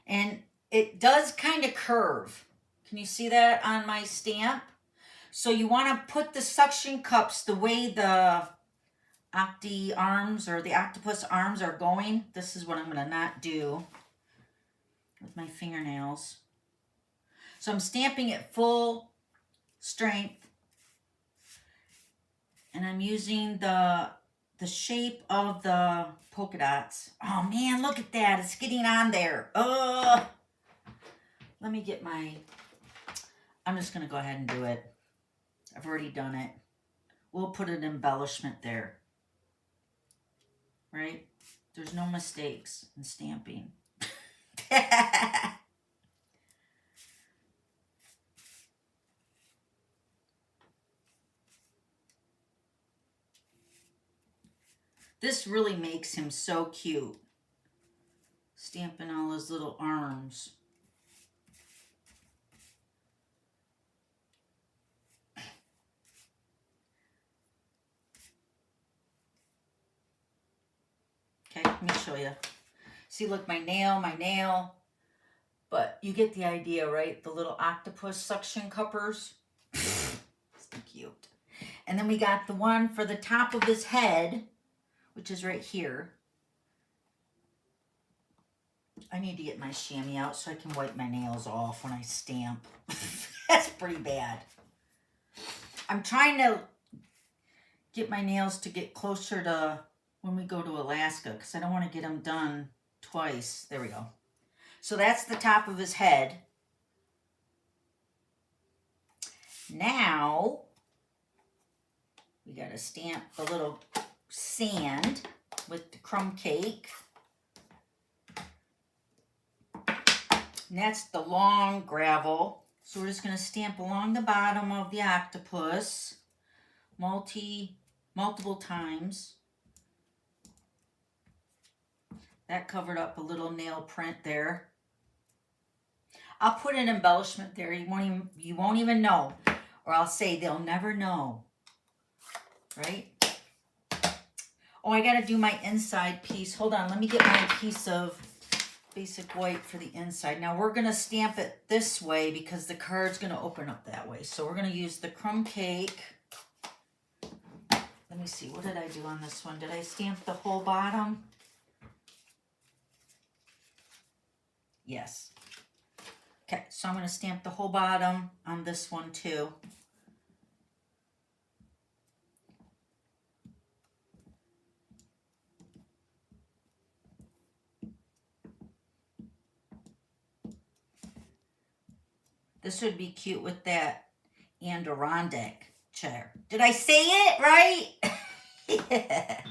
And it does kind of curve. Can you see that on my stamp? So you want to put the suction cups the way the octi arms or the octopus arms are going. This is what I'm going to not do with my fingernails. So I'm stamping it full strength. And I'm using the shape of the polka dots. Oh man, look at that. It's getting on there. Oh, let me get my, I'm just going to go ahead and do it. I've already done it. We'll put an embellishment there. right? There's no mistakes in stamping. This really makes him so cute. Stamping all his little arms. Okay, let me show you. See, look, my nail. But you get the idea, right? The little octopus suction cuppers. So cute. And then we got the one for the top of his head, which is right here. I need to get my chamois out so I can wipe my nails off when I stamp. That's pretty bad. I'm trying to get my nails to get closer to when we go to Alaska because I don't want to get them done twice. There we go. So that's the top of his head. Now, we got to stamp the little sand with the crumb cake. And that's the long gravel. So we're just going to stamp along the bottom of the octopus multiple times. That covered up a little nail print there. I'll put an embellishment there. You won't even know. Or I'll say they'll never know. Right? Oh, I got to do my inside piece. Hold on. Let me get my piece of basic white for the inside. Now we're going to stamp it this way because the card's going to open up that way. So we're going to use the crumb cake. Let me see. What did I do on this one? Did I stamp the whole bottom? Yes. Okay, so I'm going to stamp the whole bottom on this one too. This would be cute with that Adirondack chair. Did I say it right? Yeah.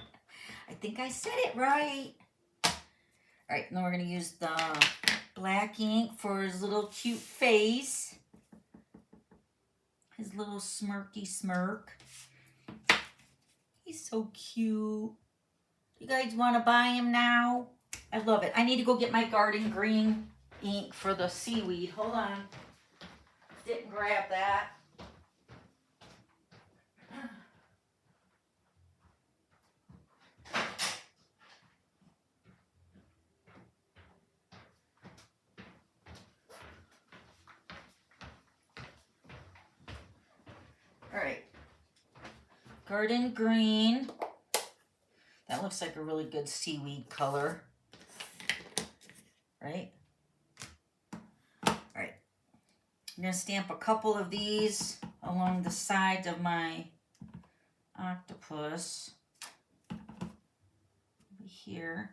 I think I said it right. All right, now we're going to use the black ink for his little cute face. His little smirky smirk. He's so cute. You guys want to buy him now? I love it. I need to go get my garden green ink for the seaweed. Hold on. Didn't grab that. All right. Garden green. That looks like a really good seaweed color. Right? I'm going to stamp a couple of these along the sides of my octopus. Over here.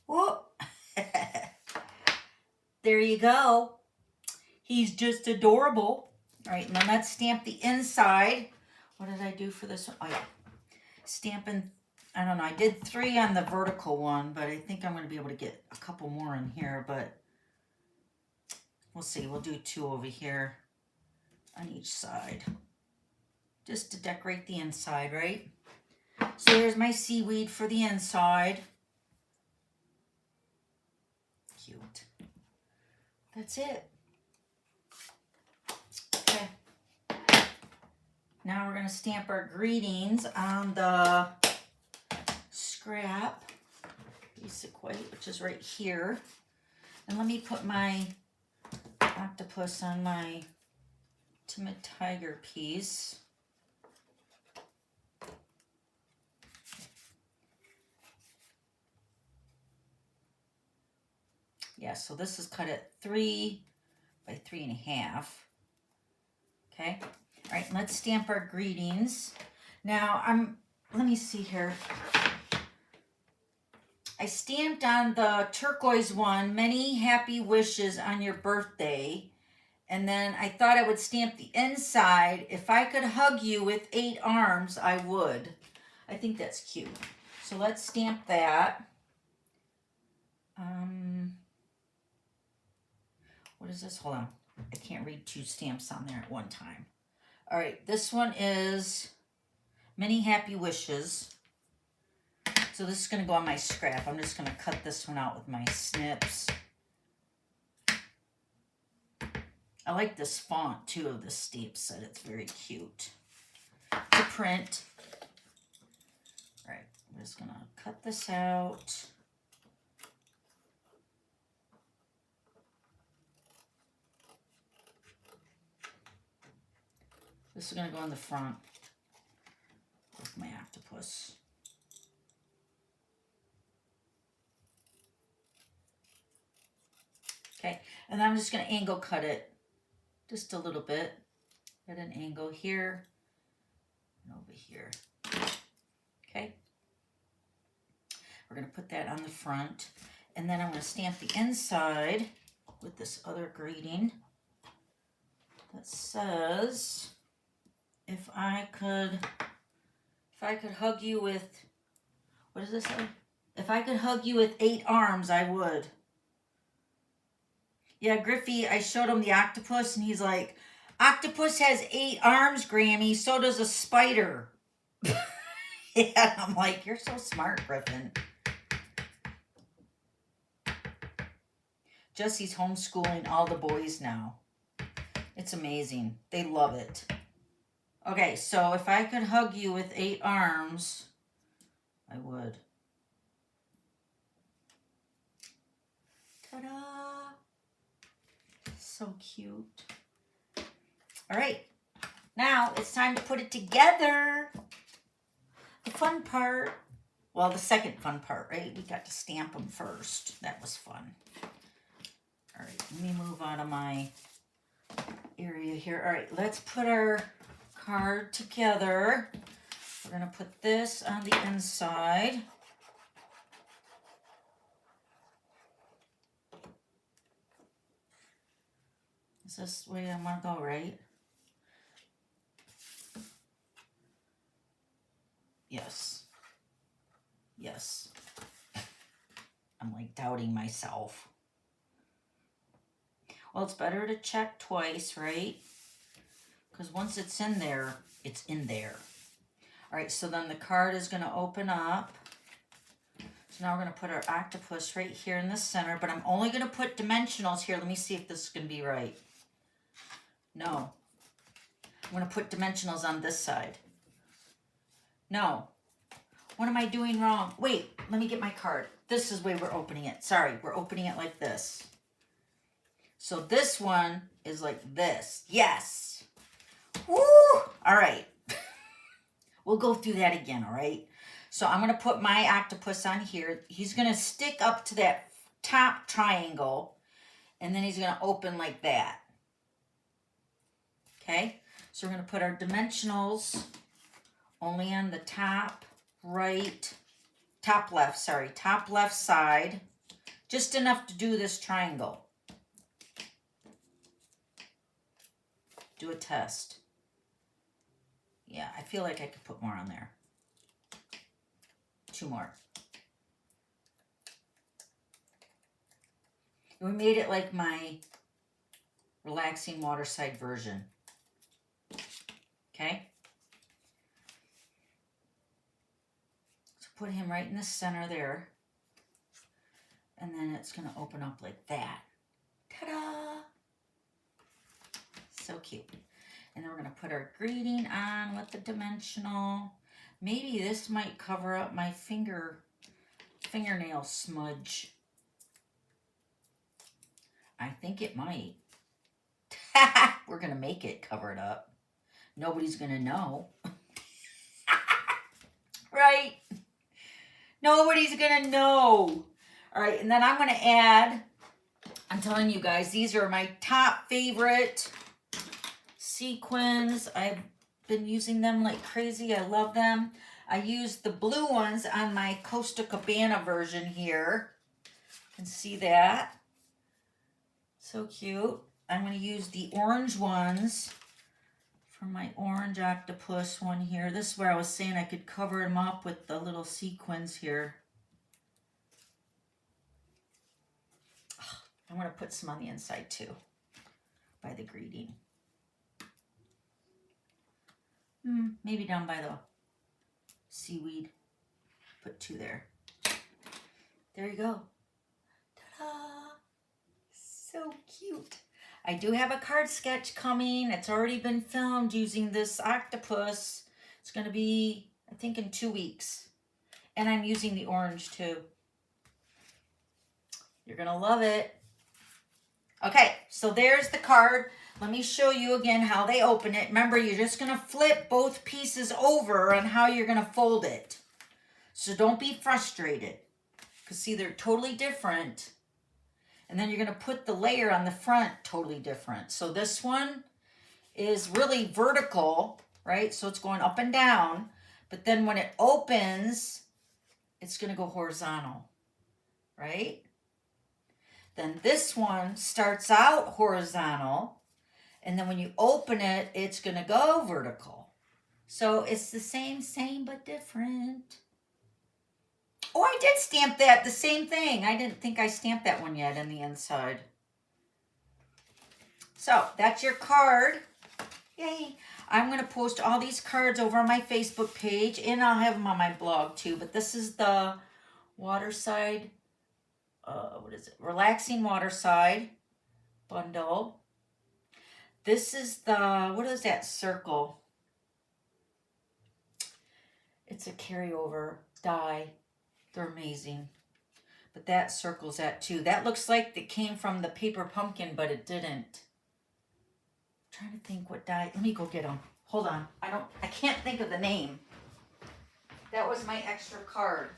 Whoop! There you go. He's just adorable. All right, now let's stamp the inside. What did I do for this one? Oh, yeah. Stamping, I don't know. I did 3 on the vertical one, but I think I'm going to be able to get a couple more in here, but we'll see. We'll do 2 over here on each side. Just to decorate the inside, right? So there's my seaweed for the inside. Cute. That's it. Okay. Now we're going to stamp our greetings on the scrap basic white, which is right here. And let me put my octopus on my timid tiger piece. Yeah, so this is cut at 3 by 3.5. Okay. All right, let's stamp our greetings. Now let me see here. I stamped on the turquoise one, many happy wishes on your birthday. And then I thought I would stamp the inside. If I could hug you with 8 arms, I would. I think that's cute. So let's stamp that. What is this? Hold on. I can't read 2 stamps on there at one time. All right, this one is Many Happy Wishes. So this is going to go on my scrap. I'm just going to cut this one out with my snips. I like this font too of this stamp set. It's very cute to print. All right, I'm just going to cut this out. This is going to go on the front with my octopus. Okay, and I'm just going to angle cut it just a little bit at an angle here and over here. Okay, we're going to put that on the front, and then I'm going to stamp the inside with this other greeting that says, if I could hug you with, what does this say? If I could hug you with 8 arms, I would. Yeah, Griffy, I showed him the octopus, and he's like, octopus has 8 arms, Grammy, so does a spider. Yeah, I'm like, you're so smart, Griffin. Jesse's homeschooling all the boys now. It's amazing. They love it. Okay, so if I could hug you with 8 arms, I would. Ta-da! So cute. All right, now it's time to put it together. The fun part, well, the second fun part, right? We got to stamp them first. That was fun. All right, let me move out of my area here. All right, let's put our card together. We're going to put this on the inside. Is this the way I want to go, right? Yes. Yes. I'm like doubting myself. Well, it's better to check twice, right? Because once it's in there, it's in there. All right, so then the card is going to open up. So now we're going to put our octopus right here in the center, but I'm only going to put dimensionals here. Let me see if this is going to be right. No. I'm going to put dimensionals on this side. No. What am I doing wrong? Wait, let me get my card. This is the way we're opening it. Sorry, we're opening it like this. So this one is like this. Yes. Woo! All right. We'll go through that again, all right? So I'm going to put my octopus on here. He's going to stick up to that top triangle, and then he's going to open like that. Okay? So we're going to put our dimensionals only on the top left side. Just enough to do this triangle. Do a test. Yeah, I feel like I could put more on there. 2 more. We made it like my relaxing waterside version. Okay? So put him right in the center there. And then it's going to open up like that. Ta-da! So cute. And then we're going to put our greeting on with the dimensional. Maybe this might cover up my fingernail smudge. I think it might. We're going to make it cover it up. Nobody's going to know. Right? Nobody's going to know. All right, and then I'm going to add, I'm telling you guys, these are my top favorite sequins. I've been using them like crazy. I love them. I used the blue ones on my Coastal Cabana version here. You can see that. So cute. I'm going to use the orange ones for for my orange octopus one here. This is where I was saying I could cover them up with the little sequins here. Oh, I'm going to put some on the inside too by the greeting. Maybe down by the seaweed. Put 2 there. There you go. Ta-da! So cute. I do have a card sketch coming. It's already been filmed using this octopus. It's going to be, I think, in 2 weeks. And I'm using the orange too. You're going to love it. Okay, so there's the card. Let me show you again how they open it. Remember, you're just going to flip both pieces over on how you're going to fold it. So don't be frustrated. Because see, they're totally different. And then you're going to put the layer on the front totally different. So this one is really vertical, right? So it's going up and down. But then when it opens, it's going to go horizontal, right? Then this one starts out horizontal. And then when you open it, it's going to go vertical. So it's the same, but different. Oh, I did stamp that, the same thing. I didn't think I stamped that one yet on the inside. So that's your card. Yay. I'm going to post all these cards over on my Facebook page, and I'll have them on my blog too. But this is the Waterside, what is it? Relaxing Waterside bundle. This is the, what is that circle? It's a carryover die. They're amazing. But that circles that too. That looks like it came from the paper pumpkin, but it didn't. I'm trying to think what die. Let me go get them. Hold on. I can't think of the name. That was my extra card.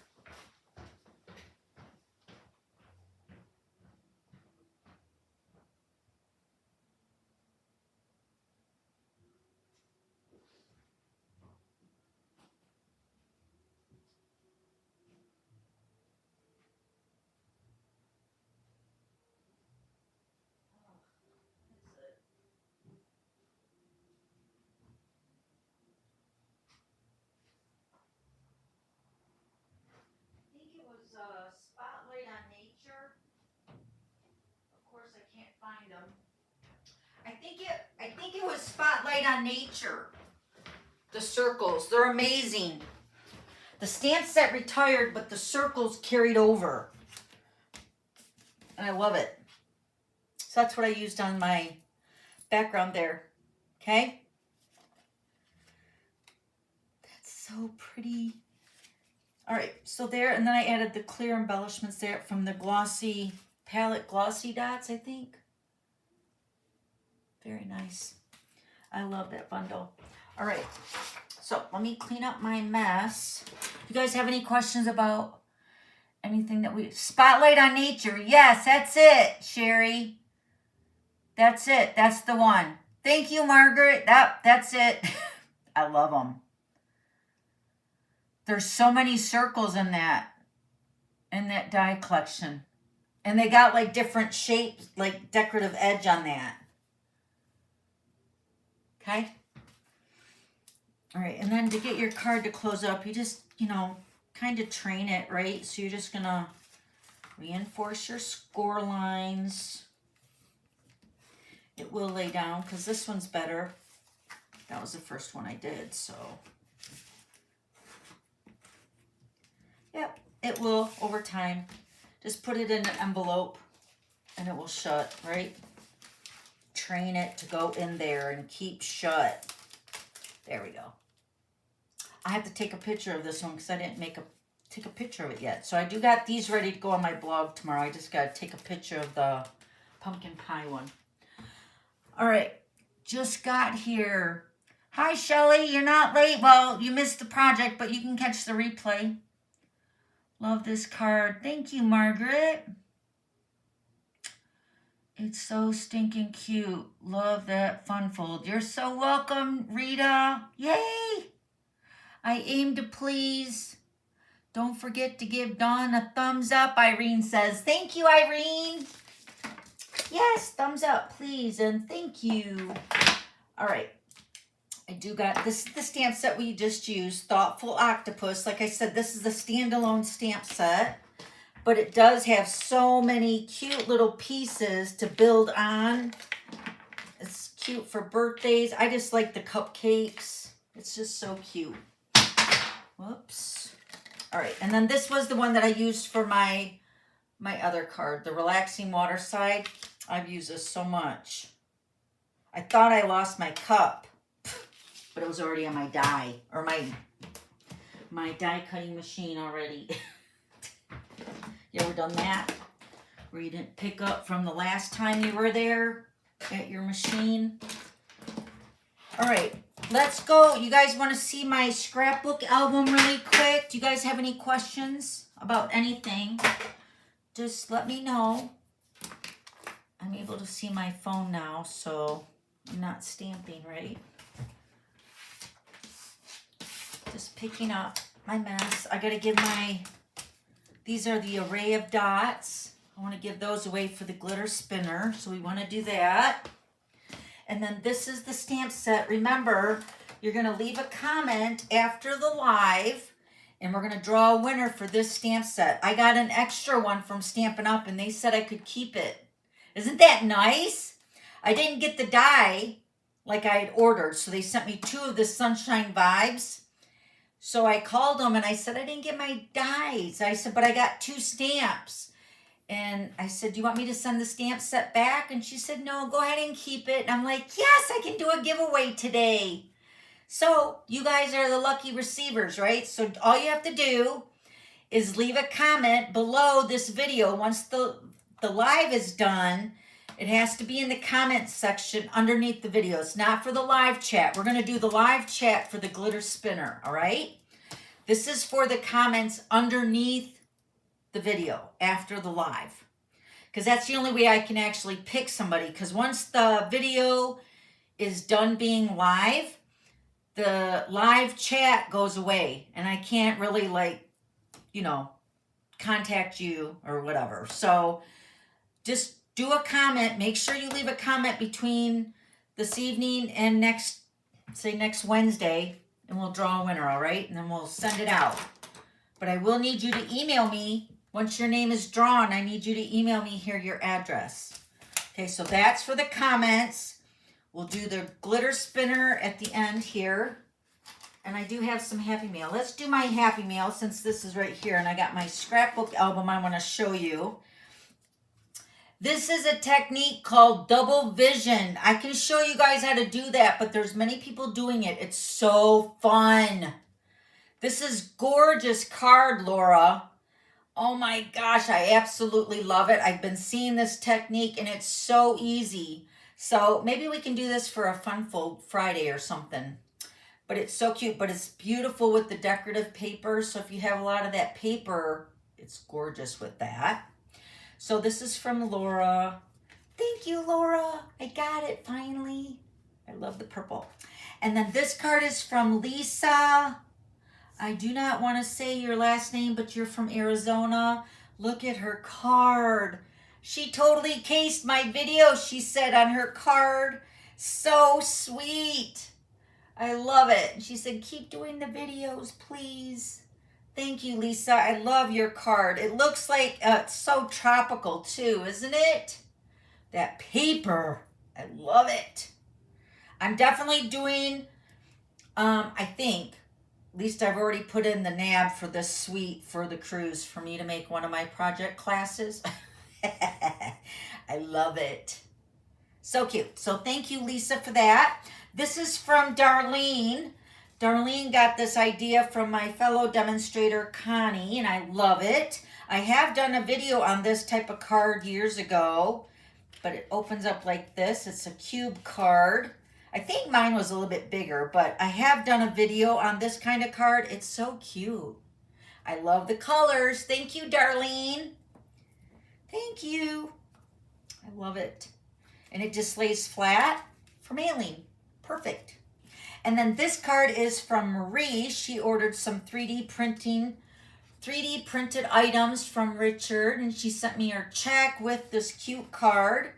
Spotlight on Nature. Of course, I can't find them. I think it was Spotlight on Nature. The circles, they're amazing. The stamp set retired, but the circles carried over. And I love it. So that's what I used on my background there. Okay? That's so pretty. All right, so there, and then I added the clear embellishments there from the glossy palette, glossy dots, I think. Very nice. I love that bundle. All right, so let me clean up my mess. You guys have any questions about anything that we... Spotlight on Nature. Yes, that's it, Sherry. That's it. That's the one. Thank you, Margaret. That's it. I love them. There's so many circles in that die collection. And they got like different shapes, like decorative edge on that. Okay? All right, and then to get your card to close up, you just, kind of train it, right? So you're just going to reinforce your score lines. It will lay down because this one's better. That was the first one I did, so... Yep, it will over time. Just put it in an envelope and it will shut, right? Train it to go in there and keep shut. There we go. I have to take a picture of this one because I didn't take a picture of it yet. So I do got these ready to go on my blog tomorrow. I just got to take a picture of the pumpkin pie one. All right, just got here. Hi, Shelly, you're not late. Well, you missed the project, but you can catch the replay. Love this card. Thank you, Margaret. It's so stinking cute. Love that fun fold. You're so welcome, Rita. Yay! I aim to please. Don't forget to give Dawn a thumbs up, Irene says. Thank you, Irene. Yes, thumbs up, please, and thank you. All right. I do got, this is the stamp set we just used, Thoughtful Octopus. Like I said, this is a standalone stamp set, but it does have so many cute little pieces to build on. It's cute for birthdays. I just like the cupcakes. It's just so cute. Whoops. All right, and then this was the one that I used for my other card, the Relaxing Water Side. I've used this so much. I thought I lost my cup, but it was already on my die, or my die cutting machine already. You ever done that? Where you didn't pick up from the last time you were there at your machine? All right, let's go. You guys want to see my scrapbook album really quick? Do you guys have any questions about anything? Just let me know. I'm able to see my phone now, so I'm not stamping, right? Just picking up my mess. I gotta give these are the array of dots. I want to give those away for the glitter spinner, so we want to do that. And then this is the stamp set. Remember, you're going to leave a comment after the live, and we're going to draw a winner for this stamp set. I got an extra one from Stampin' Up, and they said I could keep it. Isn't that nice? I didn't get the die like I had ordered, so they sent me 2 of the Sunshine Vibes. So I called them, and I said, I didn't get my dies. I said, but I got 2 stamps. And I said, do you want me to send the stamp set back? And she said, no, go ahead and keep it. And I'm like, yes, I can do a giveaway today. So you guys are the lucky receivers, right? So all you have to do is leave a comment below this video. Once the live is done, it has to be in the comment section underneath the video. It's not for the live chat. We're going to do the live chat for the glitter spinner, all right? This is for the comments underneath the video after the live, because that's the only way I can actually pick somebody, because once the video is done being live, the live chat goes away and I can't really, like, you know, contact you or whatever. So just do a comment. Make sure you leave a comment between this evening and next Wednesday, and we'll draw a winner, all right? And then we'll send it out. But I will need you to email me. Once your name is drawn, I need you to email me here your address. Okay, so that's for the comments. We'll do the glitter spinner at the end here. And I do have some Happy Mail. Let's do my Happy Mail since this is right here. And I got my scrapbook album I want to show you. This is a technique called double vision. I can show you guys how to do that, but there's many people doing it. It's so fun. This is gorgeous card, Laura. Oh my gosh, I absolutely love it. I've been seeing this technique and it's so easy. So maybe we can do this for a Fun Fold Friday or something. But it's so cute, but it's beautiful with the decorative paper. So if you have a lot of that paper, it's gorgeous with that. So this is from Laura. Thank you, Laura. I got it finally. I love the purple. And then this card is from Lisa. I do not want to say your last name, but you're from Arizona. Look at her card. She totally cased my video, she said on her card. So sweet. I love it. She said, keep doing the videos, please. Thank you, Lisa. I love your card. It looks like it's so tropical too, isn't it? That paper. I love it. I'm definitely doing, I think, at least I've already put in the nab for this suite for the cruise for me to make one of my project classes. I love it. So cute. So thank you, Lisa, for that. This is from Darlene. Darlene got this idea from my fellow demonstrator, Connie, and I love it. I have done a video on this type of card years ago, but it opens up like this. It's a cube card. I think mine was a little bit bigger, but I have done a video on this kind of card. It's so cute. I love the colors. Thank you, Darlene. Thank you. I love it. And it just lays flat for mailing. Perfect. And then this card is from Marie. She ordered some 3D printed items from Richard, and she sent me her check with this cute card.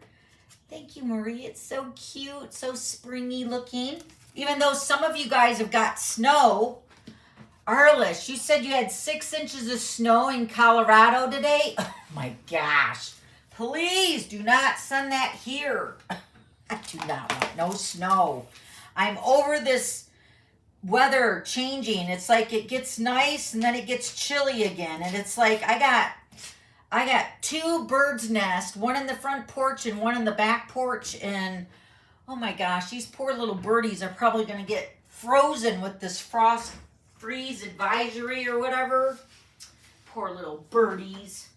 Thank you, Marie. It's so cute, so springy looking. Even though some of you guys have got snow. Arlish, you said you had 6 inches of snow in Colorado today? Oh my gosh. Please do not send that here. I do not want no snow. I'm over this weather changing. It's like it gets nice and then it gets chilly again. And it's like I got 2 birds' nests, one in the front porch and one in the back porch. And oh my gosh, these poor little birdies are probably going to get frozen with this freeze advisory or whatever. Poor little birdies.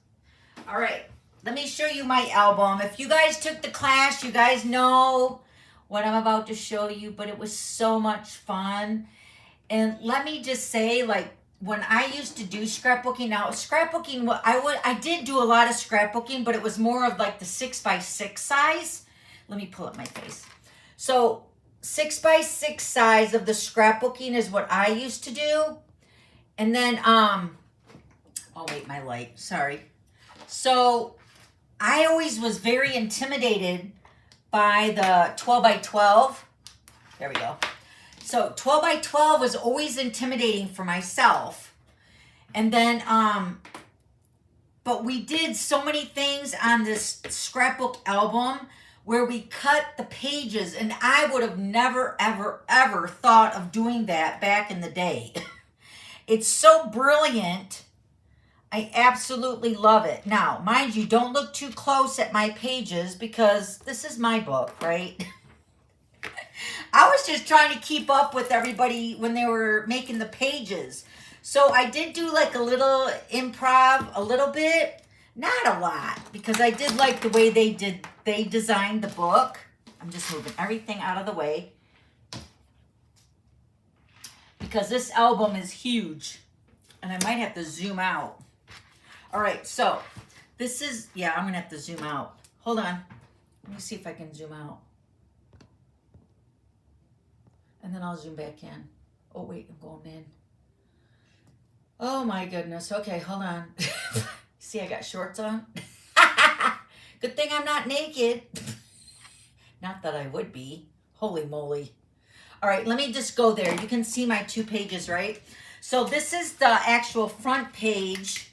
All right, let me show you my album. If you guys took the class, you guys know what I'm about to show you, but it was so much fun. And let me just say, like, when I used to do scrapbooking, now scrapbooking, I did do a lot of scrapbooking, but it was more of like the 6x6 size. Let me pull up my face. So 6x6 size of the scrapbooking is what I used to do. And then, oh wait, my light, sorry. So I always was very intimidated by the 12x12. There we go. So 12x12 was always intimidating for myself. And then, but we did so many things on this scrapbook album where we cut the pages, and I would have never, ever, ever thought of doing that back in the day. It's so brilliant. I absolutely love it. Now, mind you, don't look too close at my pages because this is my book, right? I was just trying to keep up with everybody when they were making the pages. So I did do like a little improv, a little bit. Not a lot, because I did like the way they designed the book. I'm just moving everything out of the way. Because this album is huge. And I might have to zoom out. All right, so this is, yeah, I'm going to have to zoom out. Hold on. Let me see if I can zoom out. And then I'll zoom back in. Oh, wait, I'm going in. Oh, my goodness. Okay, hold on. See, I got shorts on. Good thing I'm not naked. Not that I would be. Holy moly. All right, let me just go there. You can see my 2 pages, right? So this is the actual front page.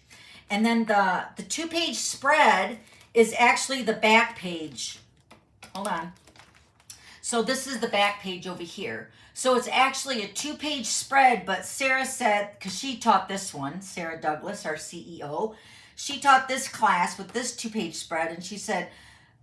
And then the 2-page spread is actually the back page. Hold on. So this is the back page over here. So it's actually a 2-page spread, but Sarah said, because she taught this one, Sarah Douglas, our CEO, she taught this class with this 2-page spread, and she said,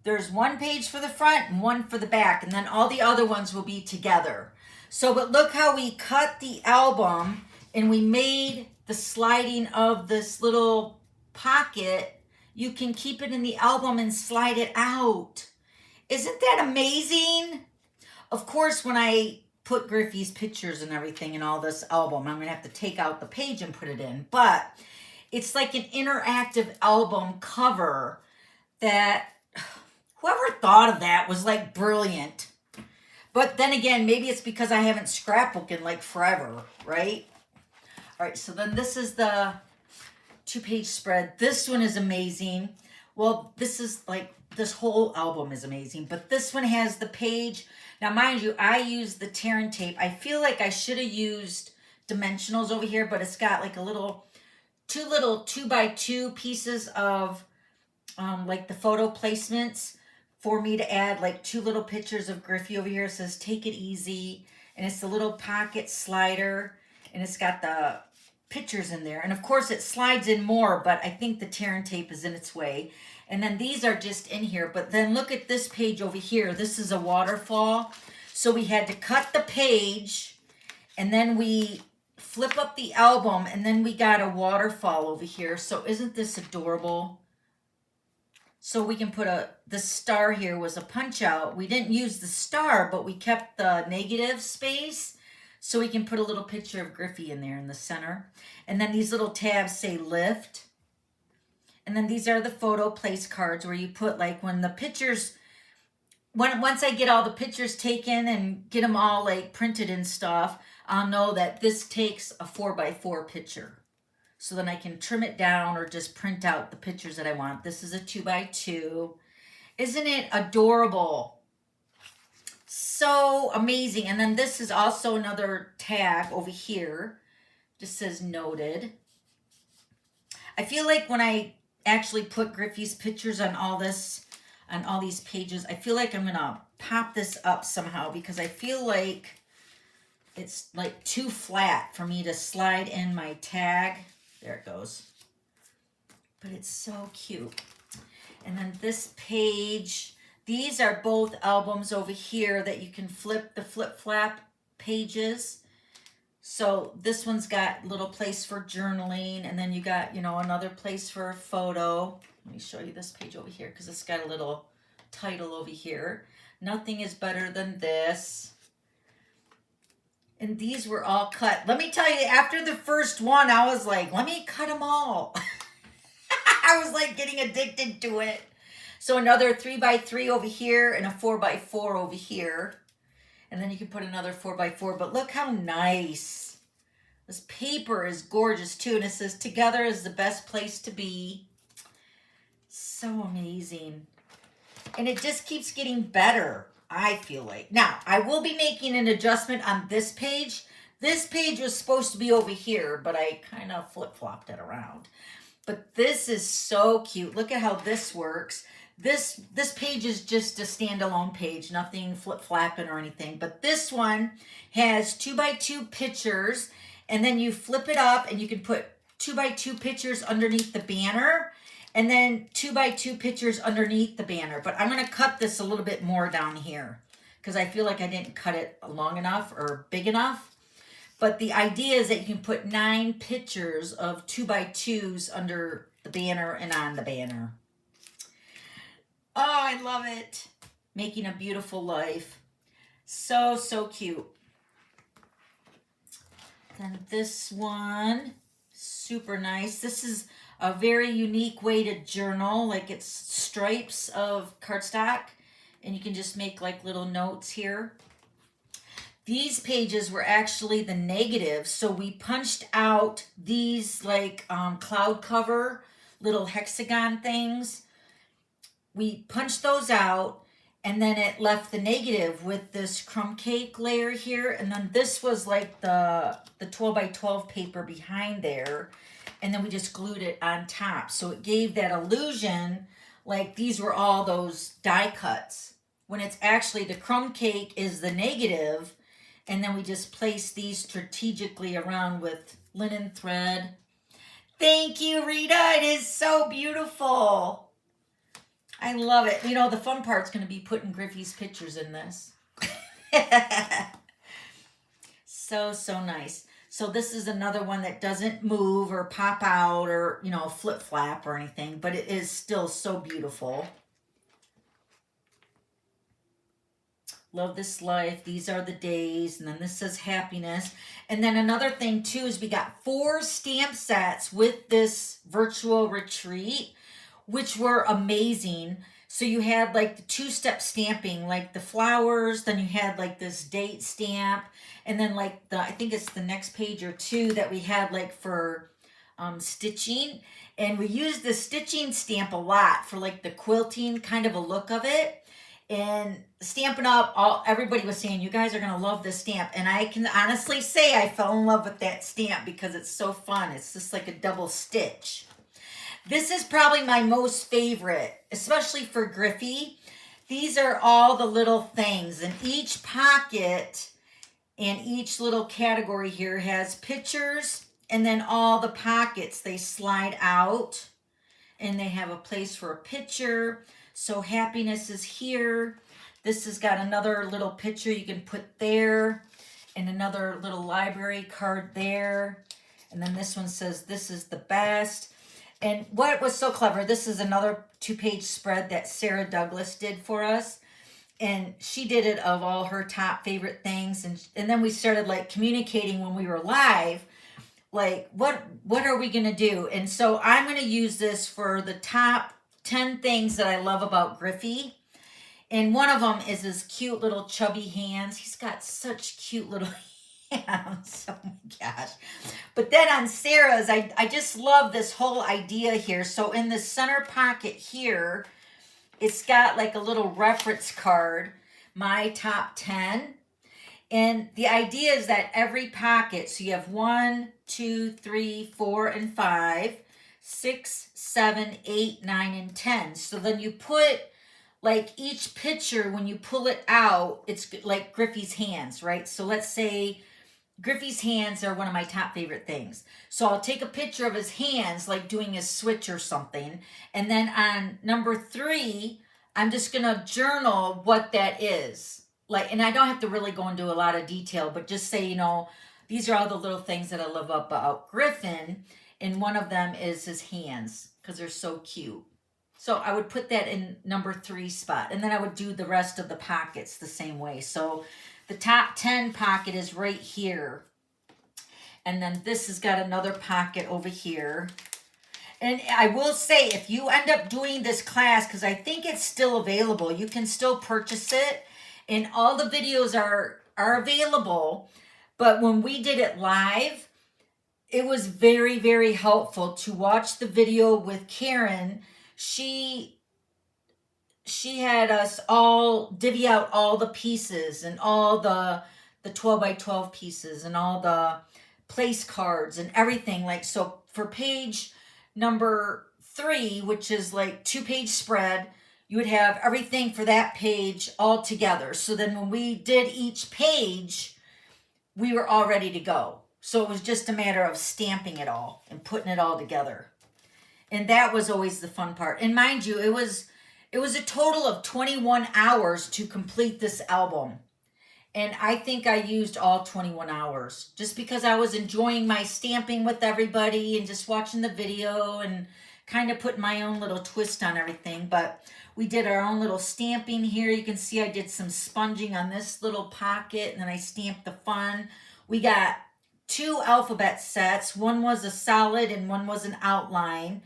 there's 1 page for the front and 1 for the back, and then all the other ones will be together. So, but look how we cut the album, and we made the sliding of this little pocket. You can keep it in the album and slide it out. Isn't that amazing? Of course, when I put Griffy's pictures and everything in all this album, I'm going to have to take out the page and put it in. But it's like an interactive album cover that whoever thought of that was like brilliant. But then again, maybe it's because I haven't scrapbooked in like forever, right? All right, so then this is the 2-page spread. This one is amazing. Well, this is like, this whole album is amazing, but this one has the page. Now, mind you, I used the tear and tape. I feel like I should have used dimensionals over here, but it's got like a little, 2 little 2x2 pieces of like the photo placements for me to add like 2 little pictures of Griffy over here. It says, take it easy. And it's the little pocket slider, and it's got the pictures in there. And of course it slides in more, but I think the tear and tape is in its way. And then these are just in here. But then look at this page over here. This is a waterfall. So we had to cut the page, and then we flip up the album, and then we got a waterfall over here. So isn't this adorable? So we can put the star here was a punch out. We didn't use the star, but we kept the negative space. So we can put a little picture of Griffy in there in the center. And then these little tabs say lift. And then these are the photo place cards where you put like when the pictures, once I get all the pictures taken and get them all like printed and stuff, I'll know that this takes a 4x4 picture. So then I can trim it down or just print out the pictures that I want. This is a 2x2. Isn't it adorable? so amazing. And then this is also another tag over here. Just says noted. I feel like when I actually put Griffy's pictures on all this, on all these pages, I feel like I'm gonna pop this up somehow because I feel like it's like too flat for me to slide in my tag. There it goes. But it's so cute. And then this page, these are both albums over here that you can flip, the flip flap pages. So this one's got a little place for journaling, and then you got, you know, another place for a photo. Let me show you this page over here because it's got a little title over here. Nothing is better than this. And these were all cut. Let me tell you, after the first one, I was like, let me cut them all. I was like getting addicted to it. So another 3x3 over here and a 4x4 over here. And then you can put another 4x4, but look how nice. This paper is gorgeous too. And it says, together is the best place to be. So amazing. And it just keeps getting better, I feel like. Now, I will be making an adjustment on this page. This page was supposed to be over here, but I kind of flip-flopped it around. But this is so cute. Look at how this works. This page is just a standalone page, nothing flip-flapping or anything. But this one has 2x2 pictures, and then you flip it up and you can put 2x2 pictures underneath the banner, and then 2x2 pictures underneath the banner. But I'm going to cut this a little bit more down here because I feel like I didn't cut it long enough or big enough. But the idea is that you can put 9 pictures of 2x2s under the banner and on the banner. Oh, I love it. Making a Beautiful Life. So, so cute. Then this one, super nice. This is a very unique way to journal. Like it's stripes of cardstock. And you can just make like little notes here. These pages were actually the negatives. So we punched out these like cloud cover little hexagon things. We punched those out, and then it left the negative with this crumb cake layer here. And then this was like the 12x12 paper behind there. And then we just glued it on top. So it gave that illusion like these were all those die cuts. When it's actually the crumb cake is the negative. And then we just place these strategically around with linen thread. Thank you, Rita. It is so beautiful. I love it. You know, the fun part's going to be putting Griffy's pictures in this. So, so nice. So this is another one that doesn't move or pop out or, you know, flip flap or anything, but it is still so beautiful. Love this life. These are the days. And then this says happiness. And then another thing too is we got 4 stamp sets with this virtual retreat, which were amazing. So you had like the 2-step stamping, like the flowers, then you had like this date stamp, and then like the, I think it's the next page or 2 that we had like for stitching. And we used the stitching stamp a lot for like the quilting kind of a look of it. And Stampin' Up, everybody was saying, you guys are going to love this stamp. And I can honestly say I fell in love with that stamp because it's so fun. It's just like a double stitch. This is probably my most favorite, especially for Griffy. These are all the little things. And each pocket and each little category here has pictures. And then all the pockets, they slide out. And they have a place for a picture. So happiness is here. This has got another little picture you can put there. And another little library card there. And then this one says, this is the best. And what was so clever, this is another 2-page spread that Sarah Douglas did for us. And she did it of all her top favorite things. And then we started like communicating when we were live, like what are we going to do? And so I'm going to use this for the top 10 things that I love about Griffy. And one of them is his cute little chubby hands. He's got such cute little hands. Oh my gosh. But then on Sarah's, I just love this whole idea here. So in the center pocket here, it's got like a little reference card. my top 10. And the idea is that every pocket, so you have 1, 2, 3, 4, and 5, 6, 7, 8, 9, and 10. So then you put like each picture, when you pull it out, it's like Griffy's hands, right? So let's say Griffy's hands are one of my top favorite things. So I'll take a picture of his hands, like doing a switch or something. And then on number 3, I'm just going to journal what that is. Like, and I don't have to really go into a lot of detail, but just say, you know, these are all the little things that I love about Griffin. And one of them is his hands, because they're so cute. So I would put that in number 3 spot. And then I would do the rest of the pockets the same way. So the top 10 pocket is right here. And then this has got another pocket over here. And I will say, if you end up doing this class, because I think it's still available, you can still purchase it. And all the videos are available. But when we did it live, it was very, very helpful to watch the video with Karen. She had us all divvy out all the pieces and all the 12 by 12 pieces and all the place cards and everything. Like, so for page number 3, which is like 2-page spread, you would have everything for that page all together. So then when we did each page, we were all ready to go. So it was just a matter of stamping it all and putting it all together. And that was always the fun part. And mind you, it was a total of 21 hours to complete this album. And I think I used all 21 hours just because I was enjoying my stamping with everybody and just watching the video and kind of putting my own little twist on everything. But we did our own little stamping here. You can see I did some sponging on this little pocket, and then I stamped the fun. We got 2 alphabet sets. One was a solid and one was an outline.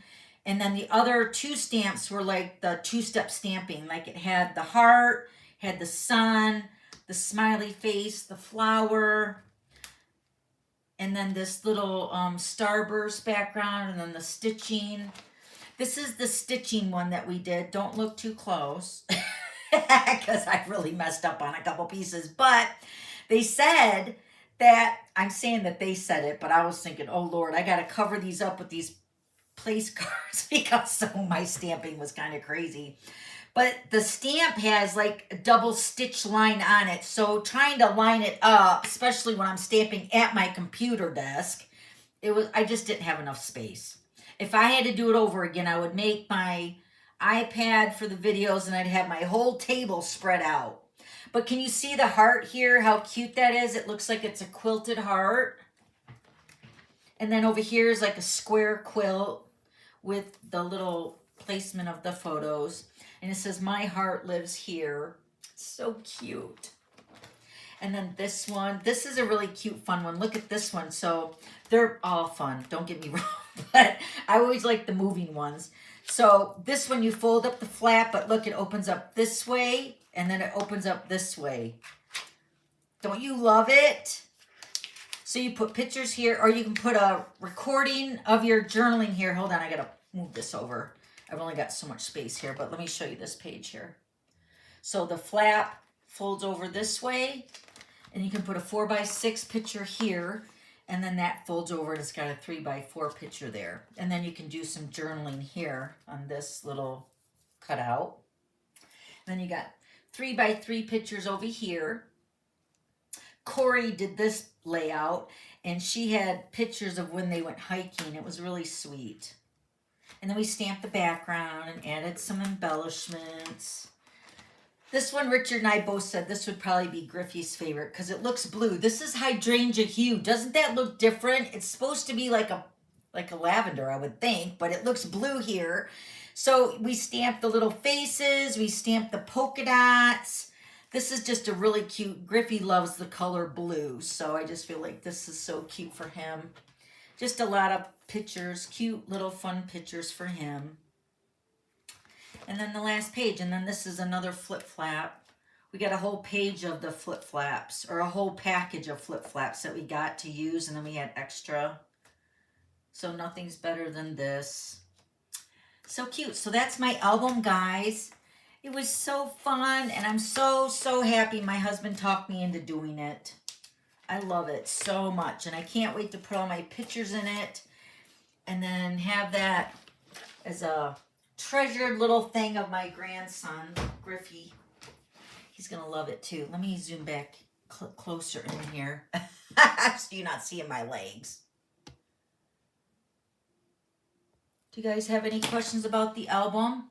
And then the other 2 stamps were like the 2-step stamping. Like it had the heart, had the sun, the smiley face, the flower, and then this little starburst background, and then the stitching. This is the stitching one that we did. Don't look too close because I really messed up on a couple pieces. But they said that, I'm saying that they said it, but I was thinking, oh Lord, I got to cover these up with these place cards because some of my stamping was kind of crazy. But the stamp has like a double stitch line on it. So trying to line it up, especially when I'm stamping at my computer desk, I just didn't have enough space. If I had to do it over again, I would make my iPad for the videos and I'd have my whole table spread out. But can you see the heart here? How cute that is? It looks like it's a quilted heart. And then over here is like a square quilt with the little placement of the photos. And it says, my heart lives here. It's so cute. And then this one, this is a really cute, fun one. Look at this one. So they're all fun. Don't get me wrong. But I always like the moving ones. So this one, you fold up the flap, but look, it opens up this way. And then it opens up this way. Don't you love it? So you put pictures here, or you can put a recording of your journaling here. Hold on, I gotta move this over. I've only got so much space here, but let me show you this page here. So the flap folds over this way, and you can put a 4x6 picture here, and then that folds over and it's got a 3x4 picture there. And then you can do some journaling here on this little cutout. Then you got 3x3 pictures over here. Corey did this layout, and she had pictures of when they went hiking. It was really sweet. And then we stamped the background and added some embellishments. This one, Richard and I both said this would probably be Griffy's favorite because it looks blue. This is hydrangea hue. Doesn't that look different? It's supposed to be like a lavender, I would think, but it looks blue here. So we stamped the little faces. We stamped the polka dots. This is just a really cute, Griffy loves the color blue. So I just feel like this is so cute for him. Just a lot of pictures, cute little fun pictures for him. And then the last page, and then this is another flip flap. We got a whole page of the flip flaps, or a whole package of flip flaps that we got to use, and then we had extra. So nothing's better than this. So cute. So that's my album, guys. It was so fun, and I'm so, so happy my husband talked me into doing it. I love it so much, and I can't wait to put all my pictures in it and then have that as a treasured little thing of my grandson, Griffy. He's going to love it too. Let me zoom back closer in here so you're not seeing my legs. Do you guys have any questions about the album?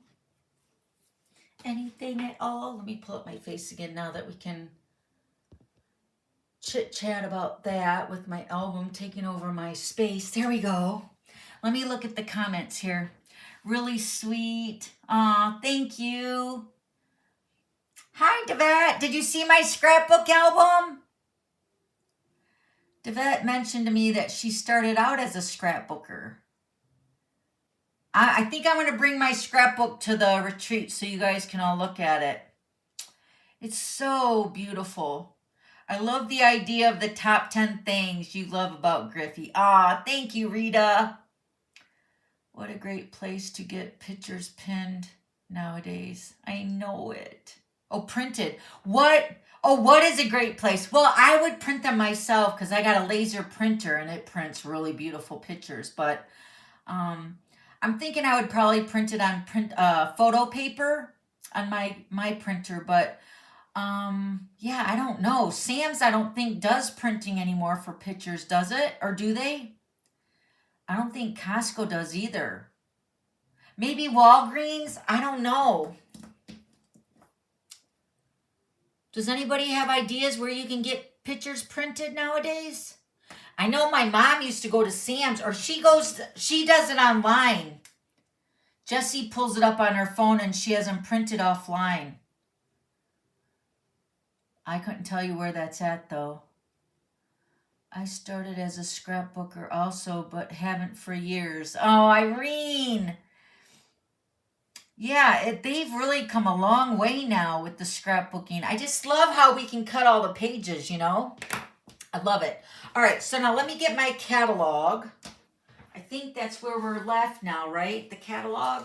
Anything at all? Let me pull up my face again now that we can chit chat about that with my album taking over my space. There we go. Let me look at the comments here. Really sweet. Aw, thank you. Hi, Devette. Did you see my scrapbook album? Devette mentioned to me that she started out as a scrapbooker. I think I'm going to bring my scrapbook to the retreat so you guys can all look at it. It's so beautiful. I love the idea of the top 10 things you love about Griffy. Ah, thank you, Rita. What a great place to get pictures pinned nowadays. I know it. Oh, printed. What? Oh, what is a great place? Well, I would print them myself because I got a laser printer and it prints really beautiful pictures. But I'm thinking I would probably print it on photo paper on my printer. But yeah, I don't know. Sam's, I don't think, does printing anymore for pictures, does it? Or do they? I don't think Costco does either. Maybe Walgreens? I don't know. Does anybody have ideas where you can get pictures printed nowadays? I know my mom used to go to Sam's, or she does it online. Jessie pulls it up on her phone and she has them printed offline. I couldn't tell you where that's at though. I started as a scrapbooker also, but haven't for years. Oh, Irene. Yeah, they've really come a long way now with the scrapbooking. I just love how we can cut all the pages, you know? I love it. All right, so now let me get my catalog. I think that's where we're left now, right? The catalog?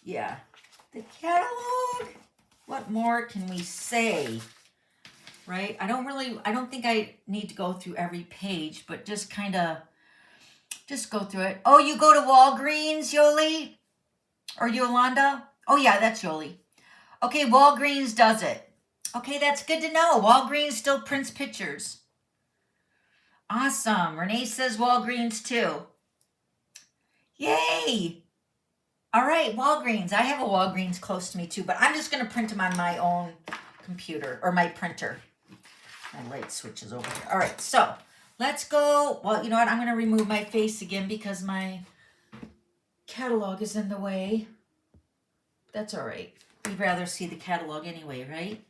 Yeah. The catalog? What more can we say? Right? I don't think I need to go through every page, but just kind of, just go through it. Oh, you go to Walgreens, Yoli? Or Yolanda? Oh yeah, that's Yoli. Okay, Walgreens does it. Okay, that's good to know. Walgreens still prints pictures. Awesome. Renee says Walgreens too. Yay! All right, Walgreens. I have a Walgreens close to me too, but I'm just going to print them on my own computer or my printer. My light switch is over here. All right, so let's go. Well, you know what? I'm going to remove my face again because my catalog is in the way. That's all right. We'd rather see the catalog anyway, right?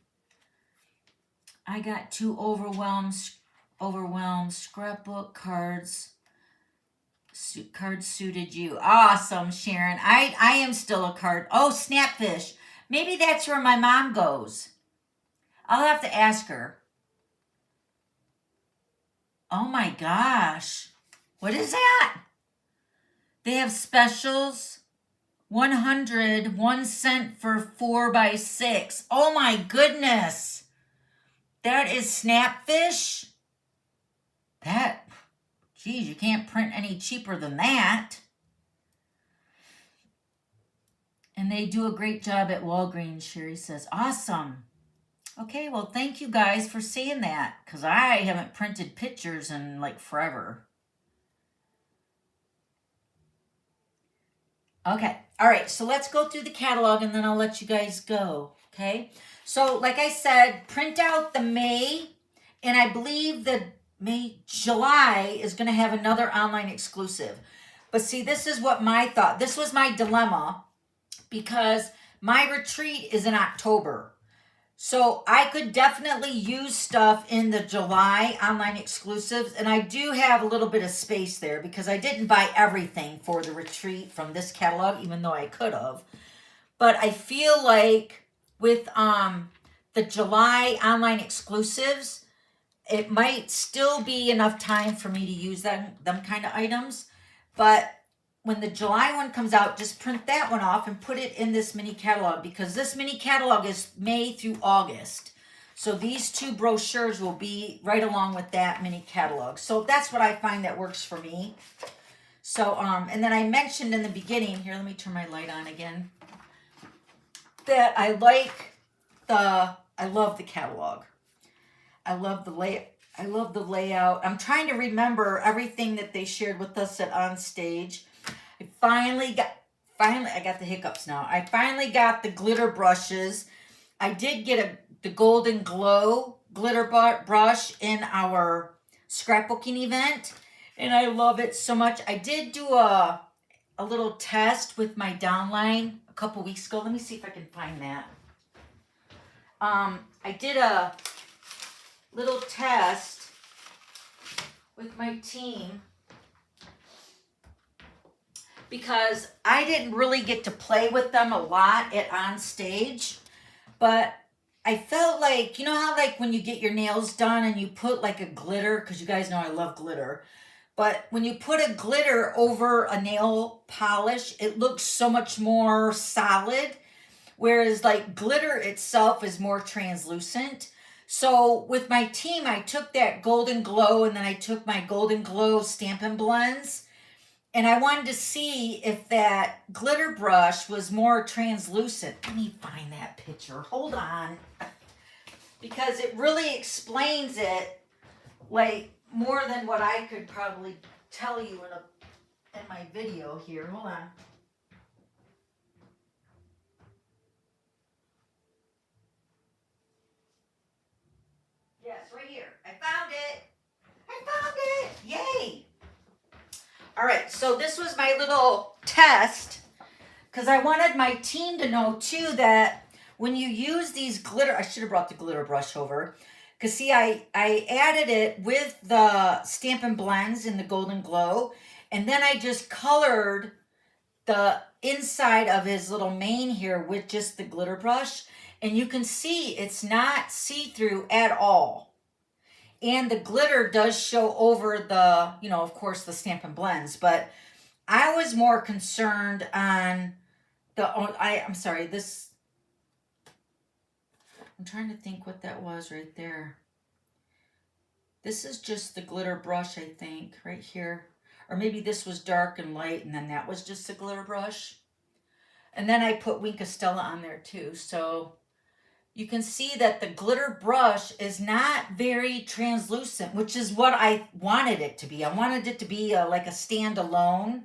I got 2 overwhelmed scrapbook cards. Cards suited you. Awesome, Sharon. I am still a card. Oh, Snapfish. Maybe that's where my mom goes. I'll have to ask her. Oh my gosh. What is that? They have specials. 100, 1 cent for 4x6. Oh my goodness. That is Snapfish. That, geez, you can't print any cheaper than that. And they do a great job at Walgreens, Sherry says. Awesome. Okay, well, thank you guys for saying that, because I haven't printed pictures in like forever. Okay, all right, so let's go through the catalog and then I'll let you guys go, okay? So like I said, print out the May, and I believe the July is going to have another online exclusive. But see, this is what my thought, this was my dilemma, because my retreat is in October. So I could definitely use stuff in the July online exclusives, and I do have a little bit of space there because I didn't buy everything for the retreat from this catalog, even though I could have. But I feel like with the July online exclusives, it might still be enough time for me to use them kind of items. But when the July one comes out, just print that one off and put it in this mini catalog, because this mini catalog is May through August. So these two brochures will be right along with that mini catalog. So that's what I find that works for me. So, and then I mentioned in the beginning, here, let me turn my light on again, that I love the catalog. I love the layout. I'm trying to remember everything that they shared with us at On Stage. I got the hiccups now. I finally got the glitter brushes. I did get the Golden Glow glitter brush in our scrapbooking event, and I love it so much. I did do a little test with my downline a couple weeks ago. Let me see if I can find that. I did a little test with my team because I didn't really get to play with them a lot at On Stage, but I felt like, you know how like when you get your nails done and you put like a glitter, because you guys know I love glitter, but when you put a glitter over a nail polish, it looks so much more solid, whereas like glitter itself is more translucent. So with my team, I took that Golden Glow and then I took my Golden Glow Stampin' Blends, and I wanted to see if that glitter brush was more translucent. Let me find that picture. Hold on. Because it really explains it like more than what I could probably tell you in my video here. Hold on. Yes, right here. I found it. I found it. Yay. All right, so this was my little test because I wanted my team to know too that when you use these glitter, I should have brought the glitter brush over, because see, I added it with the Stampin' Blends in the Golden Glow, and then I just colored the inside of his little mane here with just the glitter brush, and you can see it's not see-through at all. And the glitter does show over the, you know, of course, the Stampin' Blends. But I was more concerned on I'm sorry, this, I'm trying to think what that was right there. This is just the glitter brush, I think, right here. Or maybe this was dark and light, and then that was just the glitter brush. And then I put Wink of Stella on there too. So you can see that the glitter brush is not very translucent, which is what I wanted it to be. I wanted it to be like a standalone,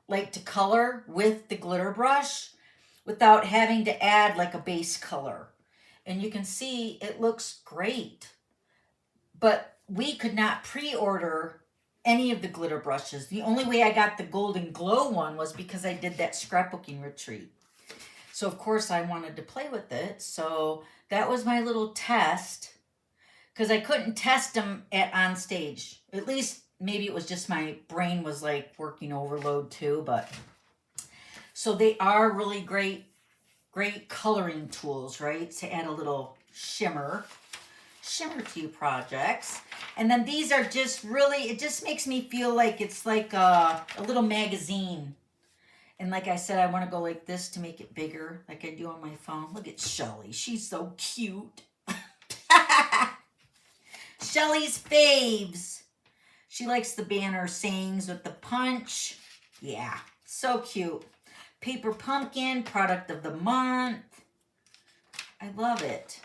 like to color with the glitter brush without having to add like a base color. And you can see it looks great. But we could not pre-order any of the glitter brushes. The only way I got the Golden Glow one was because I did that scrapbooking retreat. So, of course, I wanted to play with it. So that was my little test, because I couldn't test them On Stage. At least maybe it was just my brain was like working overload too. But so they are really great coloring tools, right? To add a little shimmer to your projects. And then these are just really, it just makes me feel like it's like a little magazine. And like I said, I want to go like this to make it bigger, like I do on my phone. Look at Shelly. She's so cute. Shelly's faves. She likes the banner sayings with the punch. Yeah, so cute. Paper Pumpkin, product of the month. I love it.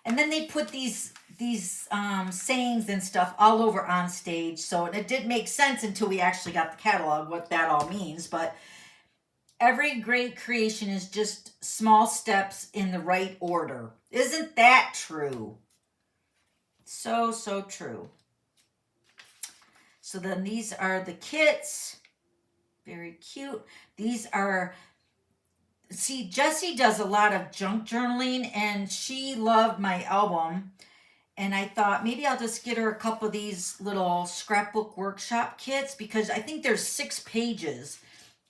And then they put these sayings and stuff all over On Stage. So it did make sense until we actually got the catalog, what that all means. But every great creation is just small steps in the right order. Isn't that true? So, so true. So then these are the kits. Very cute. These are... See, Jessie does a lot of junk journaling, and she loved my album. And I thought maybe I'll just get her a couple of these little scrapbook workshop kits, because I think there's 6 pages.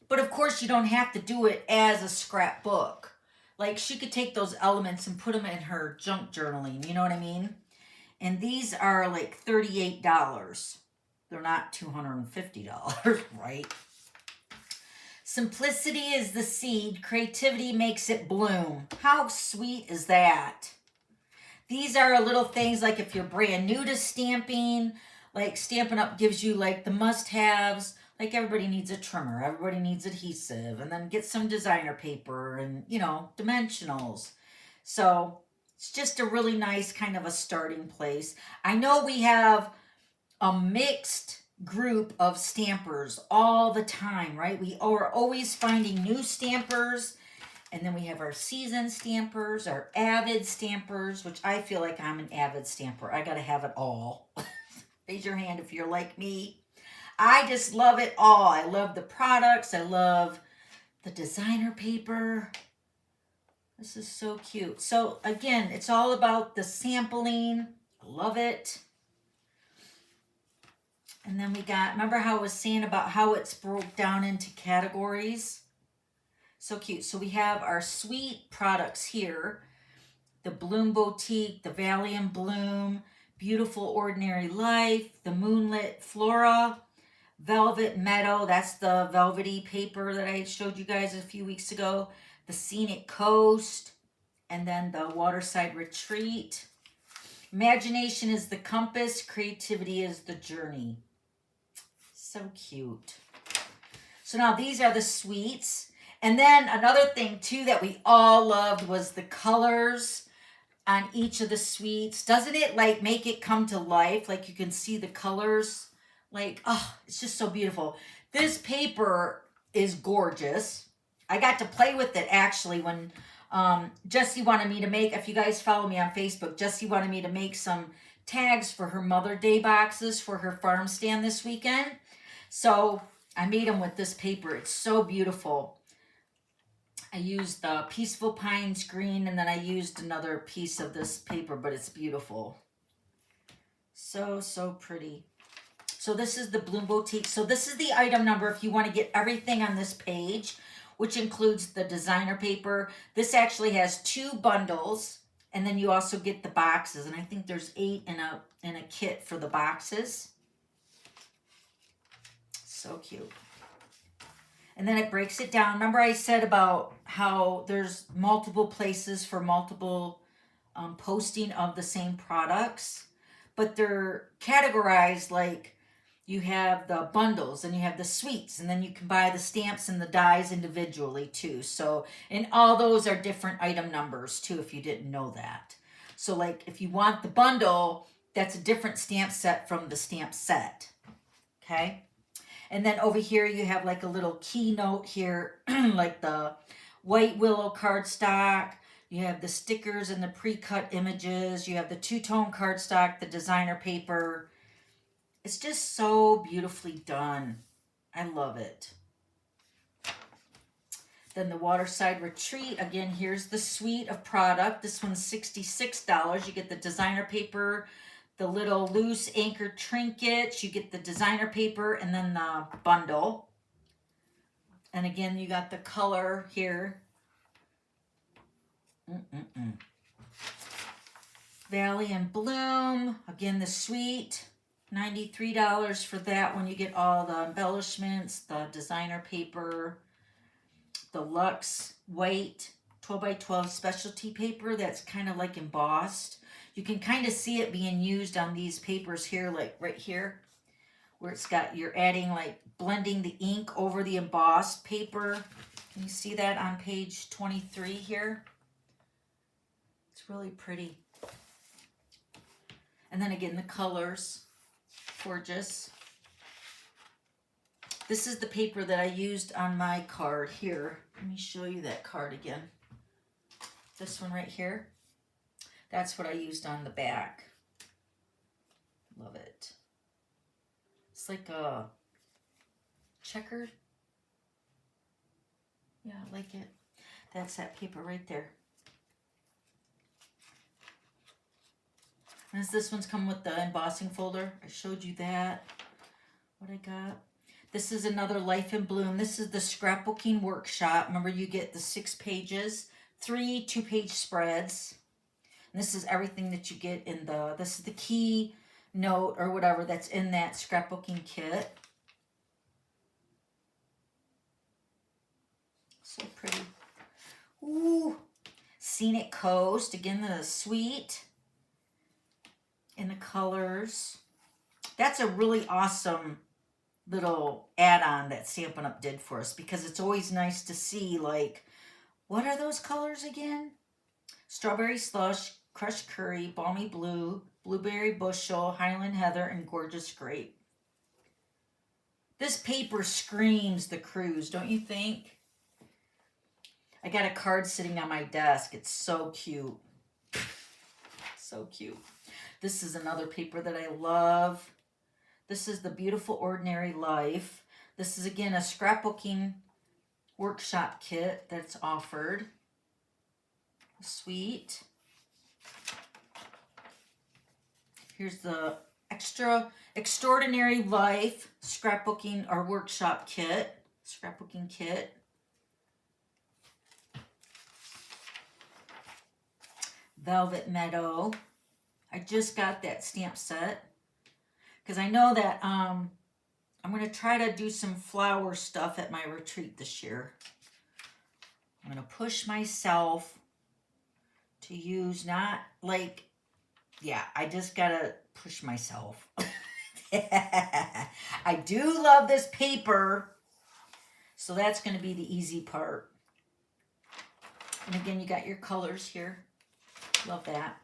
But of course, you don't have to do it as a scrapbook. Like, she could take those elements and put them in her junk journaling. You know what I mean? And these are like $38. They're not $250, right? Simplicity is the seed. Creativity makes it bloom. How sweet is that? These are little things like if you're brand new to stamping, like Stampin' Up gives you like the must-haves. Like everybody needs a trimmer, everybody needs adhesive, and then get some designer paper and, you know, dimensionals. So it's just a really nice kind of a starting place. I know we have a mixed group of stampers all the time, right? We are always finding new stampers. And then we have our seasoned stampers, our avid stampers, which I feel like I'm an avid stamper. I got to have it all. Raise your hand if you're like me. I just love it all. I love the products. I love the designer paper. This is so cute. So again, it's all about the sampling. I love it. And then we got, remember how I was saying about how it's broke down into categories? So cute. So we have our sweet products here. The Bloom Boutique, the Valley and Bloom, Beautiful Ordinary Life, the Moonlit Flora, Velvet Meadow. That's the velvety paper that I showed you guys a few weeks ago. The Scenic Coast, and then the Waterside Retreat. Imagination is the compass. Creativity is the journey. So cute. So now these are the sweets. And then another thing too that we all loved was the colors on each of the sweets. Doesn't it like make it come to life? Like you can see the colors. Like, oh, it's just so beautiful. This paper is gorgeous. I got to play with it actually when Jessie wanted me to make, if you guys follow me on Facebook, Jessie wanted me to make some tags for her Mother Day boxes for her farm stand this weekend. So I made them with this paper. It's so beautiful. I used the Peaceful Pines green, and then I used another piece of this paper, but it's beautiful. So, so pretty. So this is the Bloom Boutique. So this is the item number if you want to get everything on this page, which includes the designer paper. This actually has 2 bundles, and then you also get the boxes. And I think there's 8 in a kit for the boxes. So cute. And then it breaks it down. Remember I said about how there's multiple places for multiple posting of the same products, but they're categorized like you have the bundles and you have the suites, and then you can buy the stamps and the dies individually too. So, and all those are different item numbers too, if you didn't know that. So like if you want the bundle, that's a different stamp set from the stamp set. Okay. And then over here you have like a little keynote here, like the white willow cardstock. You have the stickers and the pre-cut images. You have the 2-tone cardstock, the designer paper. It's just so beautifully done. I love it. Then the Waterside Retreat. Again, here's the suite of product. This one's $66. You get the designer paper, the little loose anchor trinkets. You get the designer paper and then the bundle. And again, you got the color here. Valley and Bloom. Again, the suite. $93 for that one. You get all the embellishments, the designer paper, the luxe white 12x12 specialty paper that's kind of like embossed. You can kind of see it being used on these papers here, like right here, where it's got, you're adding like blending the ink over the embossed paper. Can you see that on page 23 here? It's really pretty. And then again, the colors. Gorgeous. This is the paper that I used on my card here. Let me show you that card again. This one right here. That's what I used on the back. Love it. It's like a checkered. Yeah, I like it. That's that paper right there. As this one's come with the embossing folder. I showed you that. What I got. This is another Life in Bloom. This is the scrapbooking workshop. Remember, you get the 6 pages, 3 2-page spreads. And this is everything that you get in the, this is the key note or whatever that's in that scrapbooking kit. So pretty. Ooh, Scenic Coast. Again, the sweet in the colors. That's a really awesome little add-on that Stampin' Up did for us, because it's always nice to see, like, what are those colors again? Strawberry Slush, Crushed Curry, Balmy Blue, Blueberry Bushel, Highland Heather, and Gorgeous Grape. This paper screams the cruise, don't you think? I got a card sitting on my desk. It's so cute. So cute. This is another paper that I love. This is the Beautiful Ordinary Life. This is, again, a scrapbooking workshop kit that's offered. Sweet. Here's the Extraordinary Life scrapbooking or workshop kit. Scrapbooking kit. Velvet Meadow. I just got that stamp set because I know that I'm going to try to do some flower stuff at my retreat this year. I'm going to push myself to use, not like, yeah, I just got to push myself. I do love this paper, so that's going to be the easy part. And again, you got your colors here. Love that.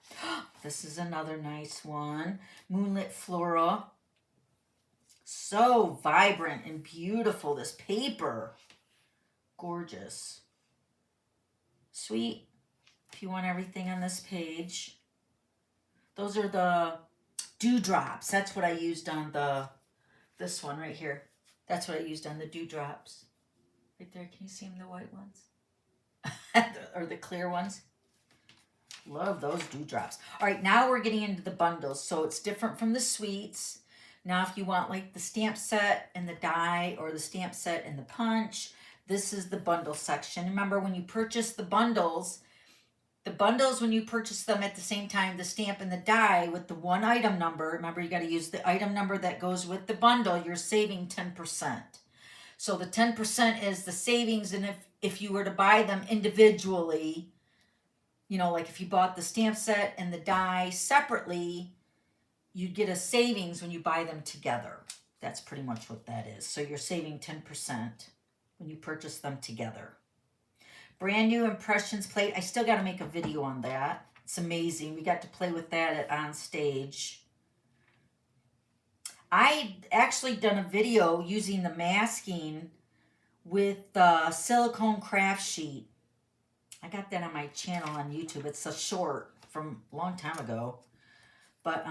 This is another nice one. Moonlit Flora. So vibrant and beautiful, this paper. Gorgeous. Sweet. If you want everything on this page. Those are the dewdrops. That's what I used on this one right here. That's what I used on the dewdrops. Right there. Can you see them, the white ones? Or the clear ones? Love those dewdrops. All right, now we're getting into the bundles. So it's different from the sweets. Now, if you want like the stamp set and the die, or the stamp set and the punch, this is the bundle section. Remember, when you purchase the bundles, when you purchase them at the same time, the stamp and the die with the one item number, remember you got to use the item number that goes with the bundle, you're saving 10%. So the 10% is the savings, and if you were to buy them individually, you know, like if you bought the stamp set and the die separately, you'd get a savings when you buy them together. That's pretty much what that is. So you're saving 10% when you purchase them together. Brand new impressions plate. I still got to make a video on that. It's amazing. We got to play with that on stage. I actually done a video using the masking with the silicone craft sheet. I got that on my channel on YouTube. It's a short from a long time ago. But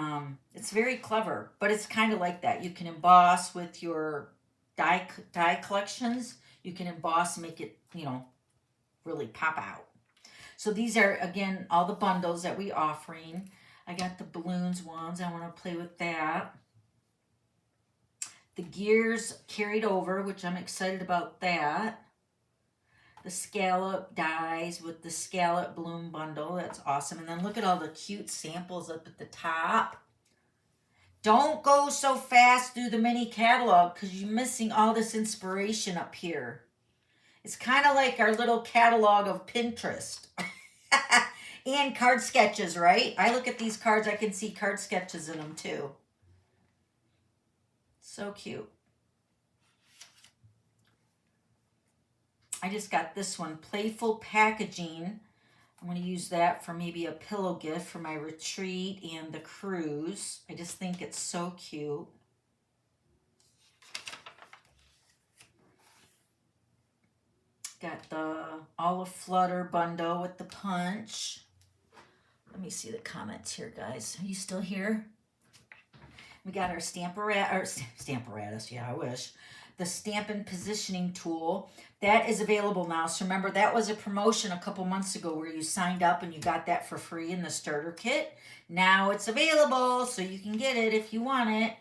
it's very clever. But it's kind of like that. You can emboss with your die collections. You can emboss and make it, you know, really pop out. So these are, again, all the bundles that we offering. I got the balloons ones. I want to play with that. The gears carried over, which I'm excited about that. The scallop dies with the scallop bloom bundle. That's awesome. And then look at all the cute samples up at the top. Don't go so fast through the mini catalog because you're missing all this inspiration up here. It's kind of like our little catalog of Pinterest. And card sketches, right? I look at these cards, I can see card sketches in them too. So cute. I just got this one, Playful Packaging. I'm going to use that for maybe a pillow gift for my retreat and the cruise. I just think it's so cute. Got the Olive Flutter bundle with the punch. Let me see the comments here, guys. Are you still here? We got our Stamparatus, yeah, I wish. The Stampin' Positioning Tool. That is available now. So remember, that was a promotion a couple months ago where you signed up and you got that for free in the starter kit. Now it's available, so you can get it if you want it.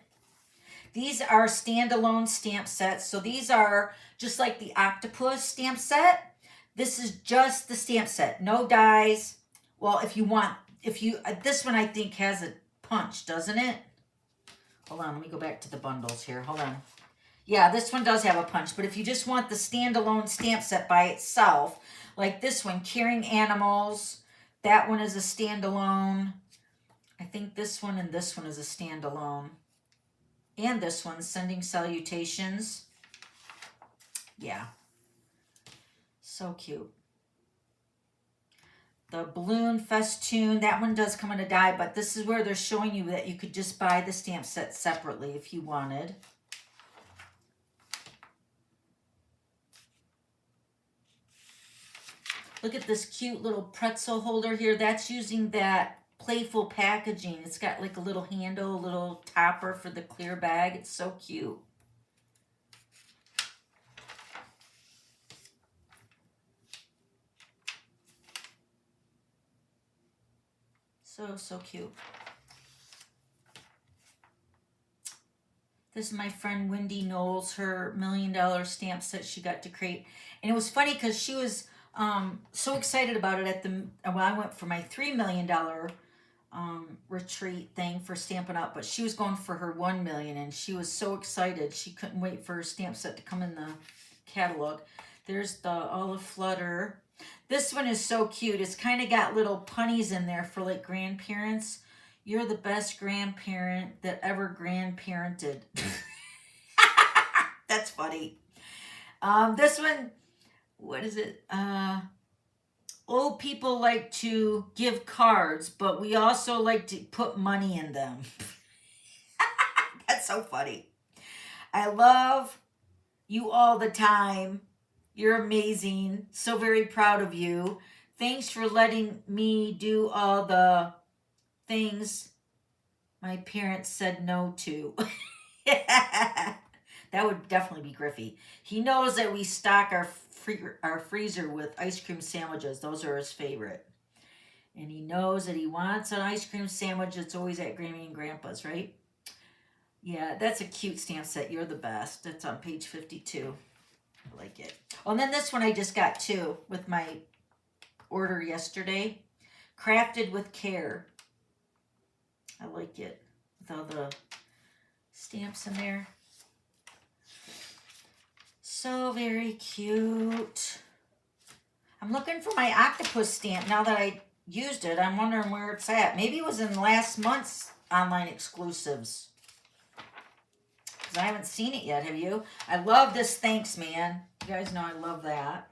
These are standalone stamp sets. So these are just like the Octopus stamp set. This is just the stamp set. No dies. Well, this one I think has a punch, doesn't it? Hold on, let me go back to the bundles here. Hold on. Yeah, this one does have a punch, but if you just want the standalone stamp set by itself, like this one, Caring Animals, that one is a standalone. I think this one and this one is a standalone. And this one, Sending Salutations. Yeah. So cute. The balloon festoon, that one does come in a die, but this is where they're showing you that you could just buy the stamp set separately if you wanted. Look at this cute little pretzel holder here. That's using that playful packaging. It's got like a little handle, a little topper for the clear bag. It's so cute. So cute. This is my friend Wendy Knowles, her $1 million stamp set she got to create. And it was funny because she was so excited about it at the, well, I went for my $3 million retreat thing for Stampin' Up, but she was going for her 1 million and she was so excited. She couldn't wait for her stamp set to come in the catalog. There's the Olive Flutter. This one is so cute. It's kind of got little punnies in there for like grandparents. You're the best grandparent that ever grandparented. That's funny. This one, what is it? Old people like to give cards, but we also like to put money in them. That's so funny. I love you all the time. You're amazing. So very proud of you. Thanks for letting me do all the things my parents said no to. That would definitely be Griffy. He knows that we stock our freezer with ice cream sandwiches. Those are his favorite. And he knows that he wants an ice cream sandwich. It's always at Grammy and Grandpa's, right? Yeah, that's a cute stamp set. You're the best. That's on page 52. I like it. Oh, and then this one I just got too with my order yesterday. Crafted with Care. I like it. With all the stamps in there. So very cute. I'm looking for my octopus stamp now that I used it. I'm wondering where it's at. Maybe it was in last month's online exclusives. Because I haven't seen it yet, have you? I love this Thanks Man. You guys know I love that.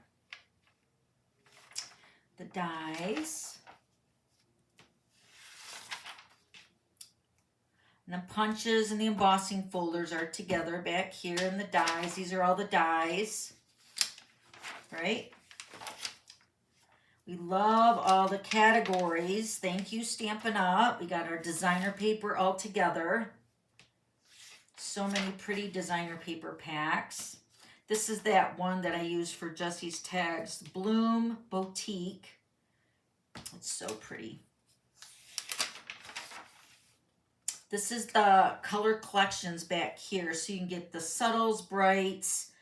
The dies. And the punches and the embossing folders are together back here in the dies. These are all the dies, right? We love all the categories. Thank you, Stampin' Up. We got our designer paper all together. So many pretty designer paper packs. This is that one that I use for Jessie's tags, Bloom Boutique. It's so pretty. This is the color collections back here. So you can get the subtles, brights,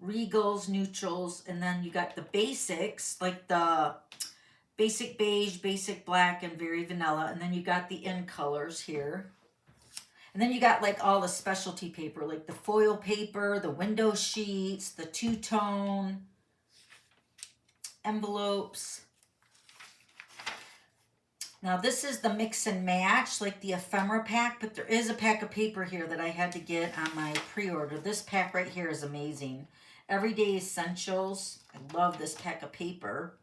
regals, neutrals, and then you got the basics, like the basic beige, basic black, and very vanilla. And then you got the in colors here. And then you got like all the specialty paper, like the foil paper, the window sheets, the two-tone envelopes. Now this is the mix and match, like the ephemera pack, but there is a pack of paper here that I had to get on my pre-order. This pack right here is amazing. Everyday Essentials. I love this pack of paper.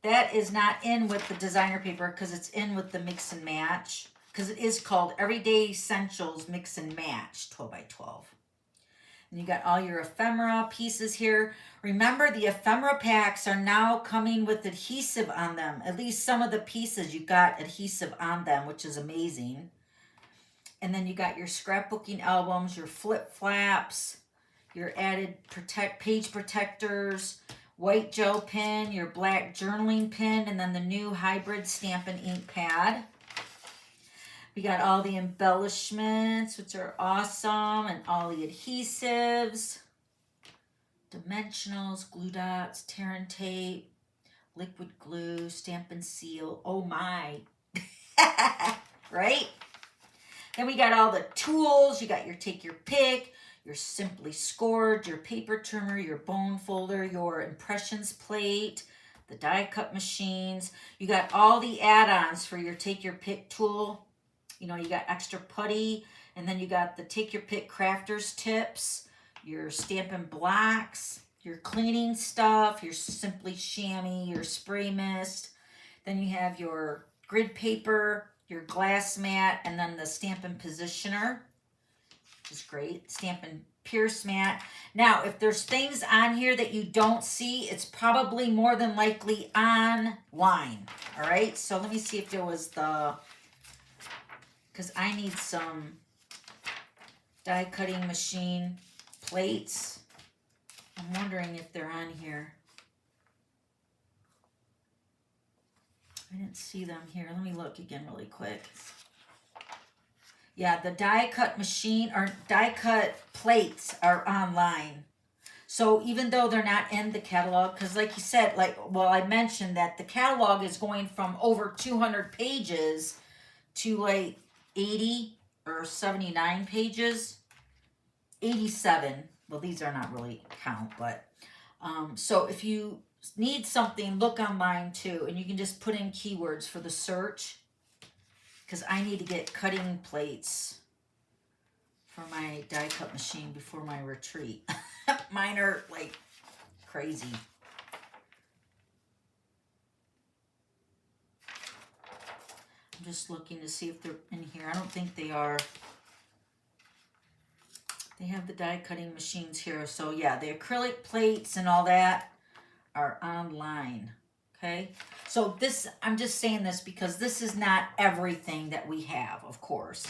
That is not in with the designer paper because it's in with the mix and match. Because it is called Everyday Essentials Mix and Match 12 by 12. And you got all your ephemera pieces here. Remember, the ephemera packs are now coming with adhesive on them. At least some of the pieces you got adhesive on them, which is amazing. And then you got your scrapbooking albums, your flip flaps, your added page protectors, white gel pen, your black journaling pen, and then the new hybrid Stampin' ink pad. We got all the embellishments, which are awesome, and all the adhesives, dimensionals, glue dots, tear and tape, liquid glue, Stampin' Seal. Oh my. Right? Then we got all the tools. You got your take your pick, your Simply Scored, your paper trimmer, your bone folder, your impressions plate, the die cut machines. You got all the add-ons for your take your pick tool. You know, you got extra putty, and then you got the take your pick crafters tips, your Stampin' Blocks, your cleaning stuff, your Simply Chamois, your spray mist. Then you have your grid paper, your glass mat, and then the Stampin' Positioner, which is great. Stampin' Pierce mat. Now, if there's things on here that you don't see, it's probably more than likely online. All right, so let me see if there was because I need some die cutting machine plates. I'm wondering if they're on here. I didn't see them here. Let me look again really quick. Yeah, the die cut machine or die cut plates are online. So even though they're not in the catalog, because like you said, I mentioned that the catalog is going from over 200 pages to like 80 or 79 pages. 87. Well, these are not really count, but so if you need something, look online too, and you can just put in keywords for the search, because I need to get cutting plates for my die cut machine before my retreat. Mine are like crazy. I'm just looking to see if they're in here. I don't think they are. They have the die cutting machines here. So yeah, the acrylic plates and all that are online. Okay. So this, I'm just saying this because this is not everything that we have, of course.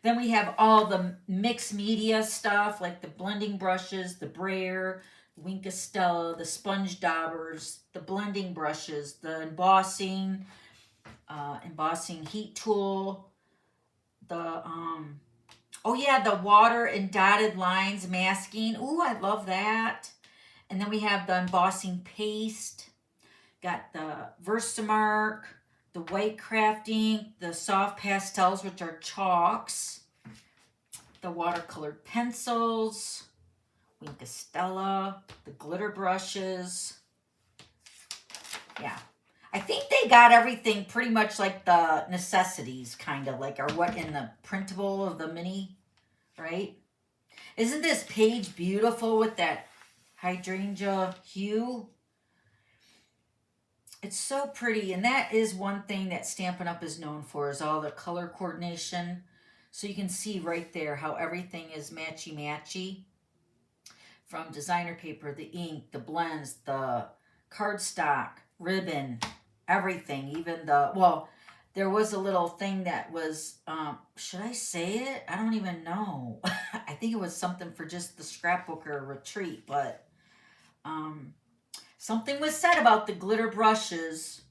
Then we have all the mixed media stuff, like the blending brushes, the brayer, Wink Estella, the sponge daubers, the blending brushes, the embossing heat tool, the oh yeah, the water and dotted lines masking. Ooh, I love that. And then we have the embossing paste. Got the Versamark, the white crafting, the soft pastels, which are chalks, the watercolored pencils, Wink Estella, the glitter brushes. Yeah. I think they got everything pretty much like the necessities, kind of like, or what in the printable of the mini, right? Isn't this page beautiful with that hydrangea hue? It's so pretty, and that is one thing that Stampin' Up! Is known for, is all the color coordination. So you can see right there how everything is matchy-matchy. From designer paper, the ink, the blends, the cardstock, ribbon, everything. Even there was a little thing that was, should I say it? I don't even know. I think it was something for just the scrapbooker retreat, but something was said about the glitter brushes.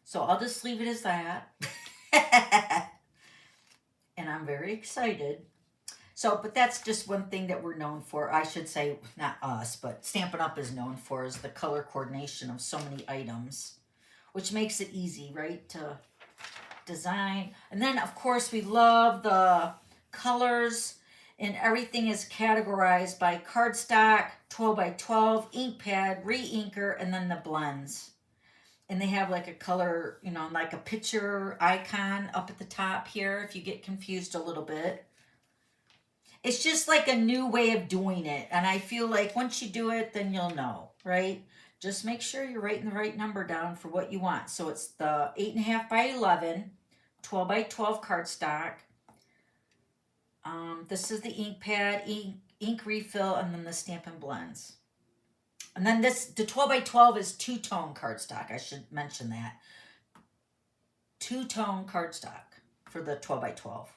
So I'll just leave it as that. And I'm very excited. So, but that's just one thing that we're known for. I should say, not us, but Stampin' Up! Is known for, is the color coordination of so many items, which makes it easy, right, to design. And then, of course, we love the colors, and everything is categorized by cardstock, 12 by 12, ink pad, re-inker, and then the blends. And they have like a color, you know, like a picture icon up at the top here if you get confused a little bit. It's just like a new way of doing it. And I feel like once you do it, then you'll know, right? Just make sure you're writing the right number down for what you want. So it's the 8.5 by 11, 12 by 12 cardstock. This is the ink pad, ink refill, and then the Stampin' Blends. And then the 12 by 12 is two-tone cardstock. I should mention that. Two-tone cardstock for the 12 by 12.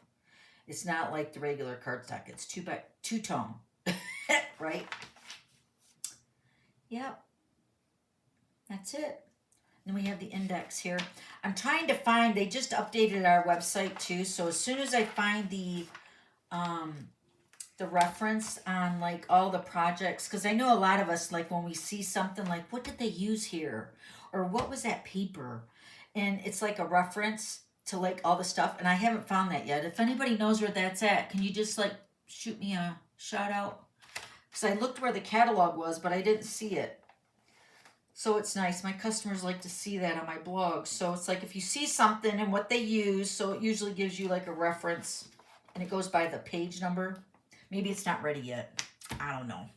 It's not like the regular cardstock. It's two-tone, right? Yep. That's it. Then we have the index here. I'm trying to find, they just updated our website too. So as soon as I find the reference on like all the projects, because I know a lot of us, like when we see something like, what did they use here? Or what was that paper? And it's like a reference to like all the stuff, and I haven't found that yet. If anybody knows where that's at, can you just like shoot me a Shout out. Because I looked where the catalog was, but I didn't see it. So it's nice. My customers like to see that on my blog. So it's like if you see something and what they use, so it usually gives you like a reference and it goes by the page number. Maybe it's not ready yet. I don't know.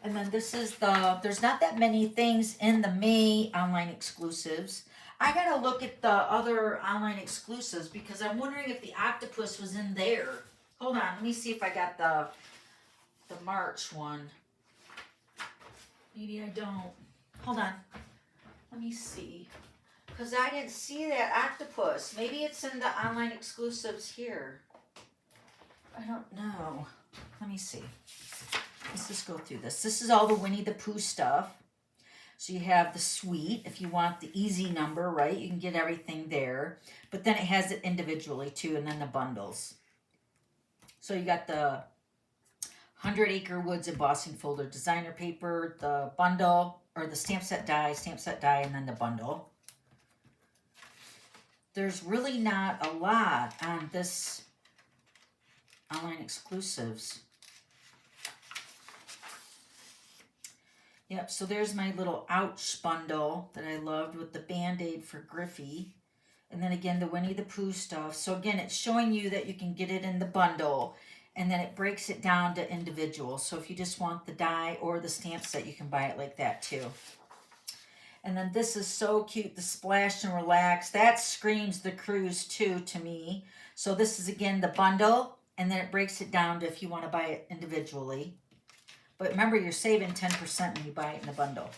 And then this is there's not that many things in the May online exclusives. I gotta look at the other online exclusives because I'm wondering if the octopus was in there. Hold on, let me see if I got the March one. Maybe I don't. Hold on. Let me see. Because I didn't see that octopus. Maybe it's in the online exclusives here. I don't know. Let me see. Let's just go through this. This is all the Winnie the Pooh stuff. So you have the suite. If you want the easy number, right, you can get everything there. But then it has it individually too, and then the bundles. So you got the 100 Acre Woods embossing folder designer paper, the bundle, or the stamp set die, and then the bundle. There's really not a lot on this online exclusives. Yep, so there's my little Ouch bundle that I loved with the Band-Aid for Griffy. And then again, the Winnie the Pooh stuff. So again, it's showing you that you can get it in the bundle. And then it breaks it down to individual. So if you just want the die or the stamp set, you can buy it like that too. And then this is so cute, the Splash and Relax. That screams the cruise too to me. So this is again the bundle. And then it breaks it down to if you want to buy it individually. But remember, you're saving 10% when you buy it in the bundle.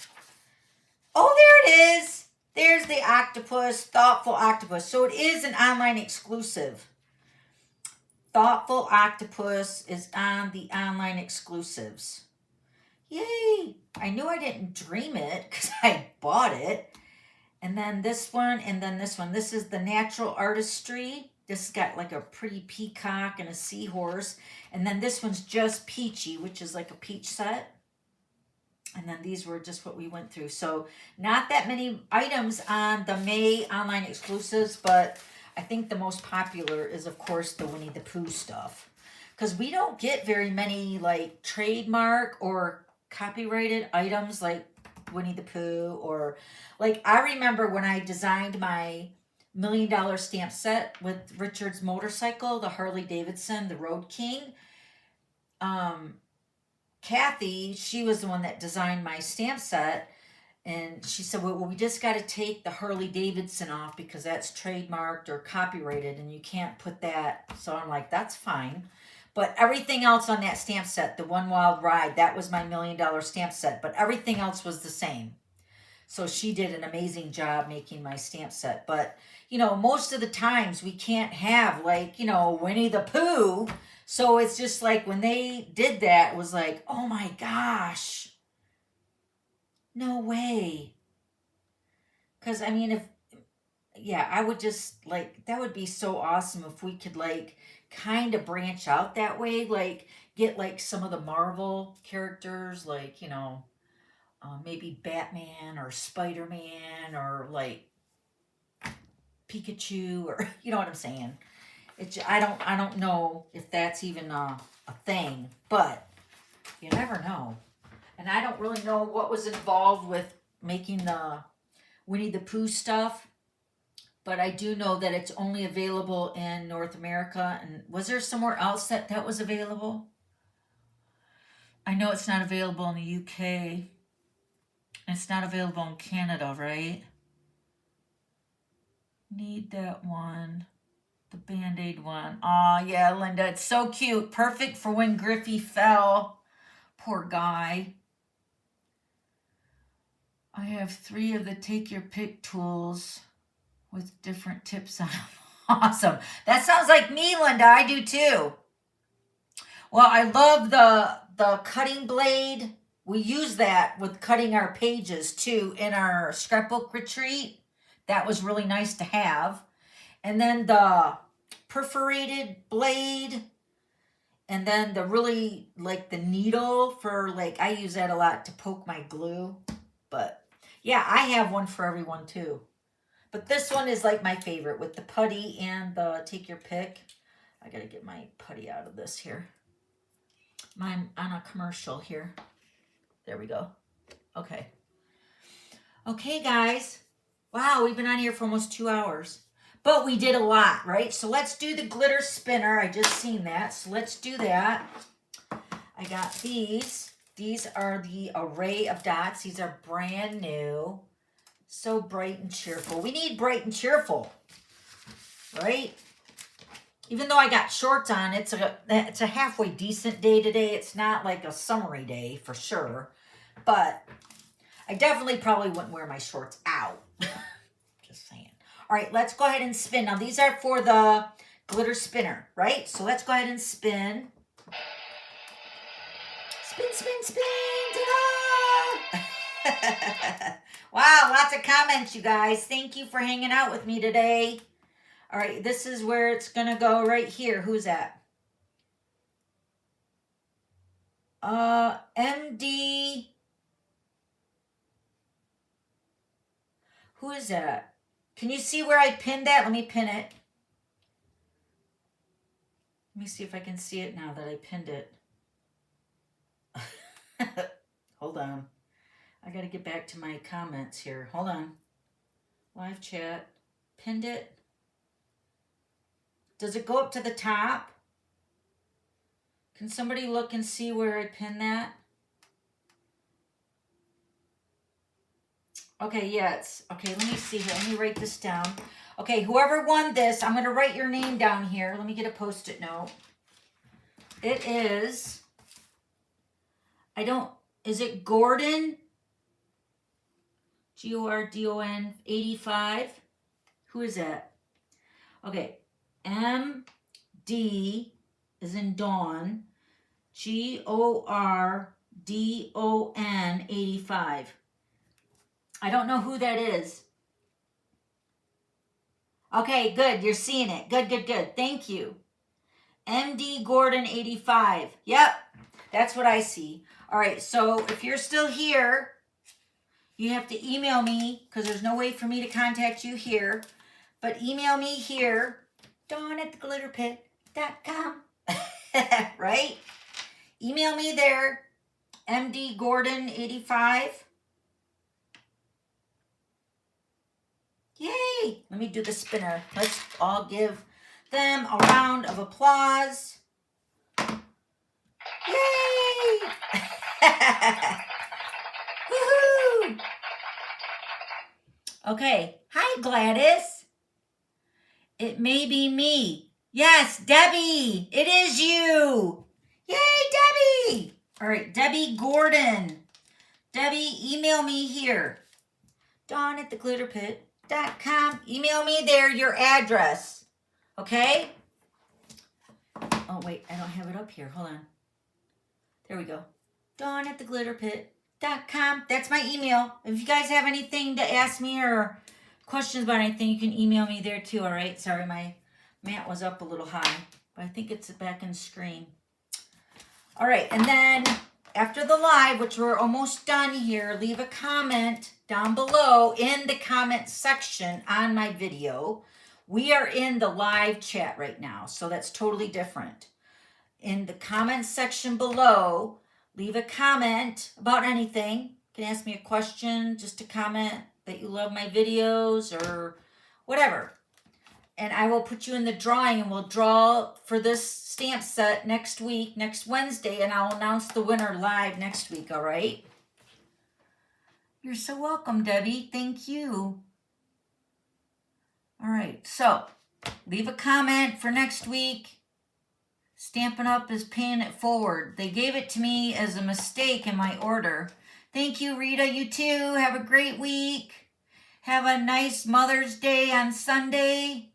Oh, there it is. There's the octopus, Thoughtful Octopus. So it is an online exclusive. Thoughtful Octopus is on the online exclusives. Yay. I knew I didn't dream it because I bought it. And then this one, and then this one. This is the Natural Artistry. This has got like a pretty peacock and a seahorse. And then this one's just Peachy, which is like a peach set. And then these were just what we went through. So not that many items on the May online exclusives, but I think the most popular is, of course, the Winnie the Pooh stuff. Because we don't get very many like trademark or copyrighted items like Winnie the Pooh. Or like I remember when I designed my $1 Million stamp set with Richard's motorcycle, the Harley Davidson, the Road King. Kathy, she was the one that designed my stamp set. And she said, well, we just got to take the Harley Davidson off because that's trademarked or copyrighted and you can't put that. So I'm like, that's fine. But everything else on that stamp set, the One Wild Ride, that was my $1 Million stamp set. But everything else was the same. So she did an amazing job making my stamp set. But, you know, most of the times we can't have like, you know, Winnie the Pooh. So it's just like when they did that, it was like, oh my gosh. No way. Because, I mean, I would just like, that would be so awesome if we could like kind of branch out that way. Like get like some of the Marvel characters, like, you know, maybe Batman or Spider-Man or like Pikachu or you know what I'm saying. I don't know if that's even a thing, but you never know. And I don't really know what was involved with making the Winnie the Pooh stuff, but I do know that it's only available in North America. And was there somewhere else that was available? I know it's not available in the UK. It's not available in Canada, right? Need that one. The Band-Aid one. Aw, yeah, Linda. It's so cute. Perfect for when Griffy fell. Poor guy. I have 3 of the Take Your Pick tools with different tips on them. Awesome. That sounds like me, Linda. I do too. Well, I love the cutting blade. We use that with cutting our pages too in our scrapbook retreat. That was really nice to have. And then the perforated blade. And then the really, like the needle for like, I use that a lot to poke my glue. But yeah, I have one for everyone too. But this one is like my favorite with the putty and the Take Your Pick. I got to get my putty out of this here. I'm on a commercial here. There we go. Okay. Okay, guys. Wow, we've been on here for almost 2 hours. But we did a lot, right? So let's do the glitter spinner. I just seen that. So let's do that. I got these. These are the array of dots. These are brand new. So bright and cheerful. We need bright and cheerful, right? Even though I got shorts on, it's a halfway decent day today. It's not like a summery day for sure. But I definitely probably wouldn't wear my shorts out. Just saying. All right, let's go ahead and spin. Now, these are for the glitter spinner, right? So let's go ahead and spin. Spin, spin, spin. Ta-da! Wow, lots of comments, you guys. Thank you for hanging out with me today. All right, this is where it's going to go right here. Who's that? MD. Who is that? Can you see where I pinned that? Let me pin it. Let me see if I can see it now that I pinned it. Hold on. I got to get back to my comments here. Hold on. Live chat. Pinned it. Does it go up to the top? Can somebody look and see where I pinned that? Okay, yeah, it's, okay, let me see here. Let me write this down. Okay, whoever won this, I'm going to write your name down here. Let me get a Post-it note. It is, is it Gordon? Gordon 85? Who is that? Okay, MD is in Dawn. Gordon 85. I don't know who that is. Okay, good. You're seeing it. Good, good, good. Thank you. MD Gordon 85. Yep, that's what I see. All right, so if you're still here, you have to email me because there's no way for me to contact you here. But email me here, dawn@theglitterpit.com. Right? Email me there, MD Gordon 85. Yay! Let me do the spinner. Let's all give them a round of applause. Yay! Woohoo! Okay. Hi, Gladys. It may be me. Yes, Debbie. It is you. Yay, Debbie. All right, Debbie Gordon. Debbie, email me here. dawn@theglitterpit.com. Email me there your address. Okay? Oh, wait. I don't have it up here. Hold on. There we go. dawn@theglitterpit.com. That's my email. If you guys have anything to ask me or questions about anything, you can email me there too, all right? Sorry, my mat was up a little high, but I think it's back in screen. All right, and then after the live, which we're almost done here, leave a comment down below in the comment section on my video. We are in the live chat right now, so that's totally different. In the comment section below, leave a comment about anything. You can ask me a question, just a comment that you love my videos or whatever. And I will put you in the drawing and we'll draw for this stamp set next week, next Wednesday, and I'll announce the winner live next week, all right? You're so welcome, Debbie. Thank you. All right, so leave a comment for next week. Stampin' Up is paying it forward. They gave it to me as a mistake in my order. Thank you, Rita. You too. Have a great week. Have a nice Mother's Day on Sunday.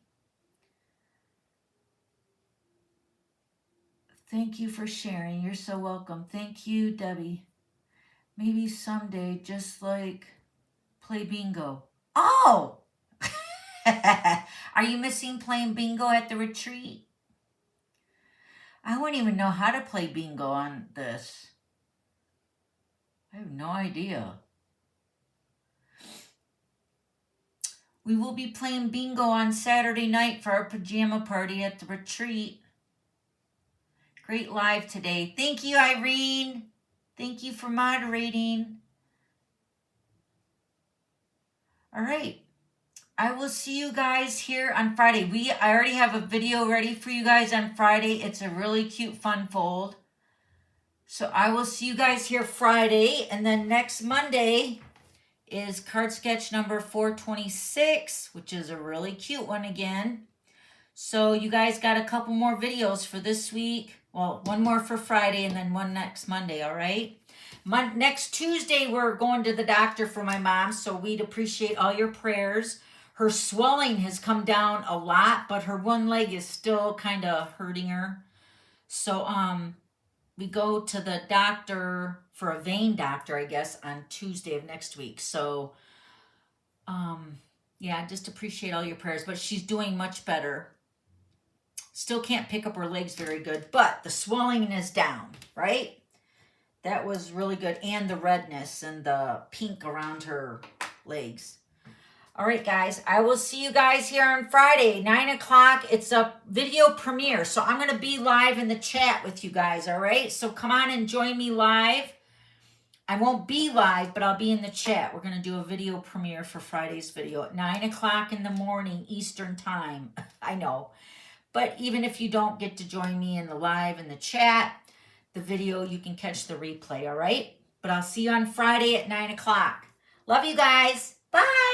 Thank you for sharing. You're so welcome. Thank you, Debbie. Maybe someday, just like play bingo. Oh! Are you missing playing bingo at the retreat? I wouldn't even know how to play bingo on this. I have no idea. We will be playing bingo on Saturday night for our pajama party at the retreat. Great live today. Thank you, Irene. Thank you for moderating. All right. I will see you guys here on Friday. I already have a video ready for you guys on Friday. It's a really cute fun fold. So I will see you guys here Friday. And then next Monday is card sketch number 426, which is a really cute one again. So you guys got a couple more videos for this week. Well, one more for Friday and then one next Monday, all right? Next Tuesday, we're going to the doctor for my mom, so we'd appreciate all your prayers. Her swelling has come down a lot, but her one leg is still kind of hurting her. So we go to the doctor for a vein doctor, I guess, on Tuesday of next week. So yeah, just appreciate all your prayers, but she's doing much better. Still can't pick up her legs very good, but the swelling is down, right? That was really good. And the redness and the pink around her legs. All right, guys. I will see you guys here on Friday, 9 o'clock. It's a video premiere, so I'm going to be live in the chat with you guys, all right? So come on and join me live. I won't be live, but I'll be in the chat. We're going to do a video premiere for Friday's video at 9 o'clock in the morning Eastern time. I know. But even if you don't get to join me in the live in the chat, the video, you can catch the replay, all right? But I'll see you on Friday at 9 o'clock. Love you guys. Bye.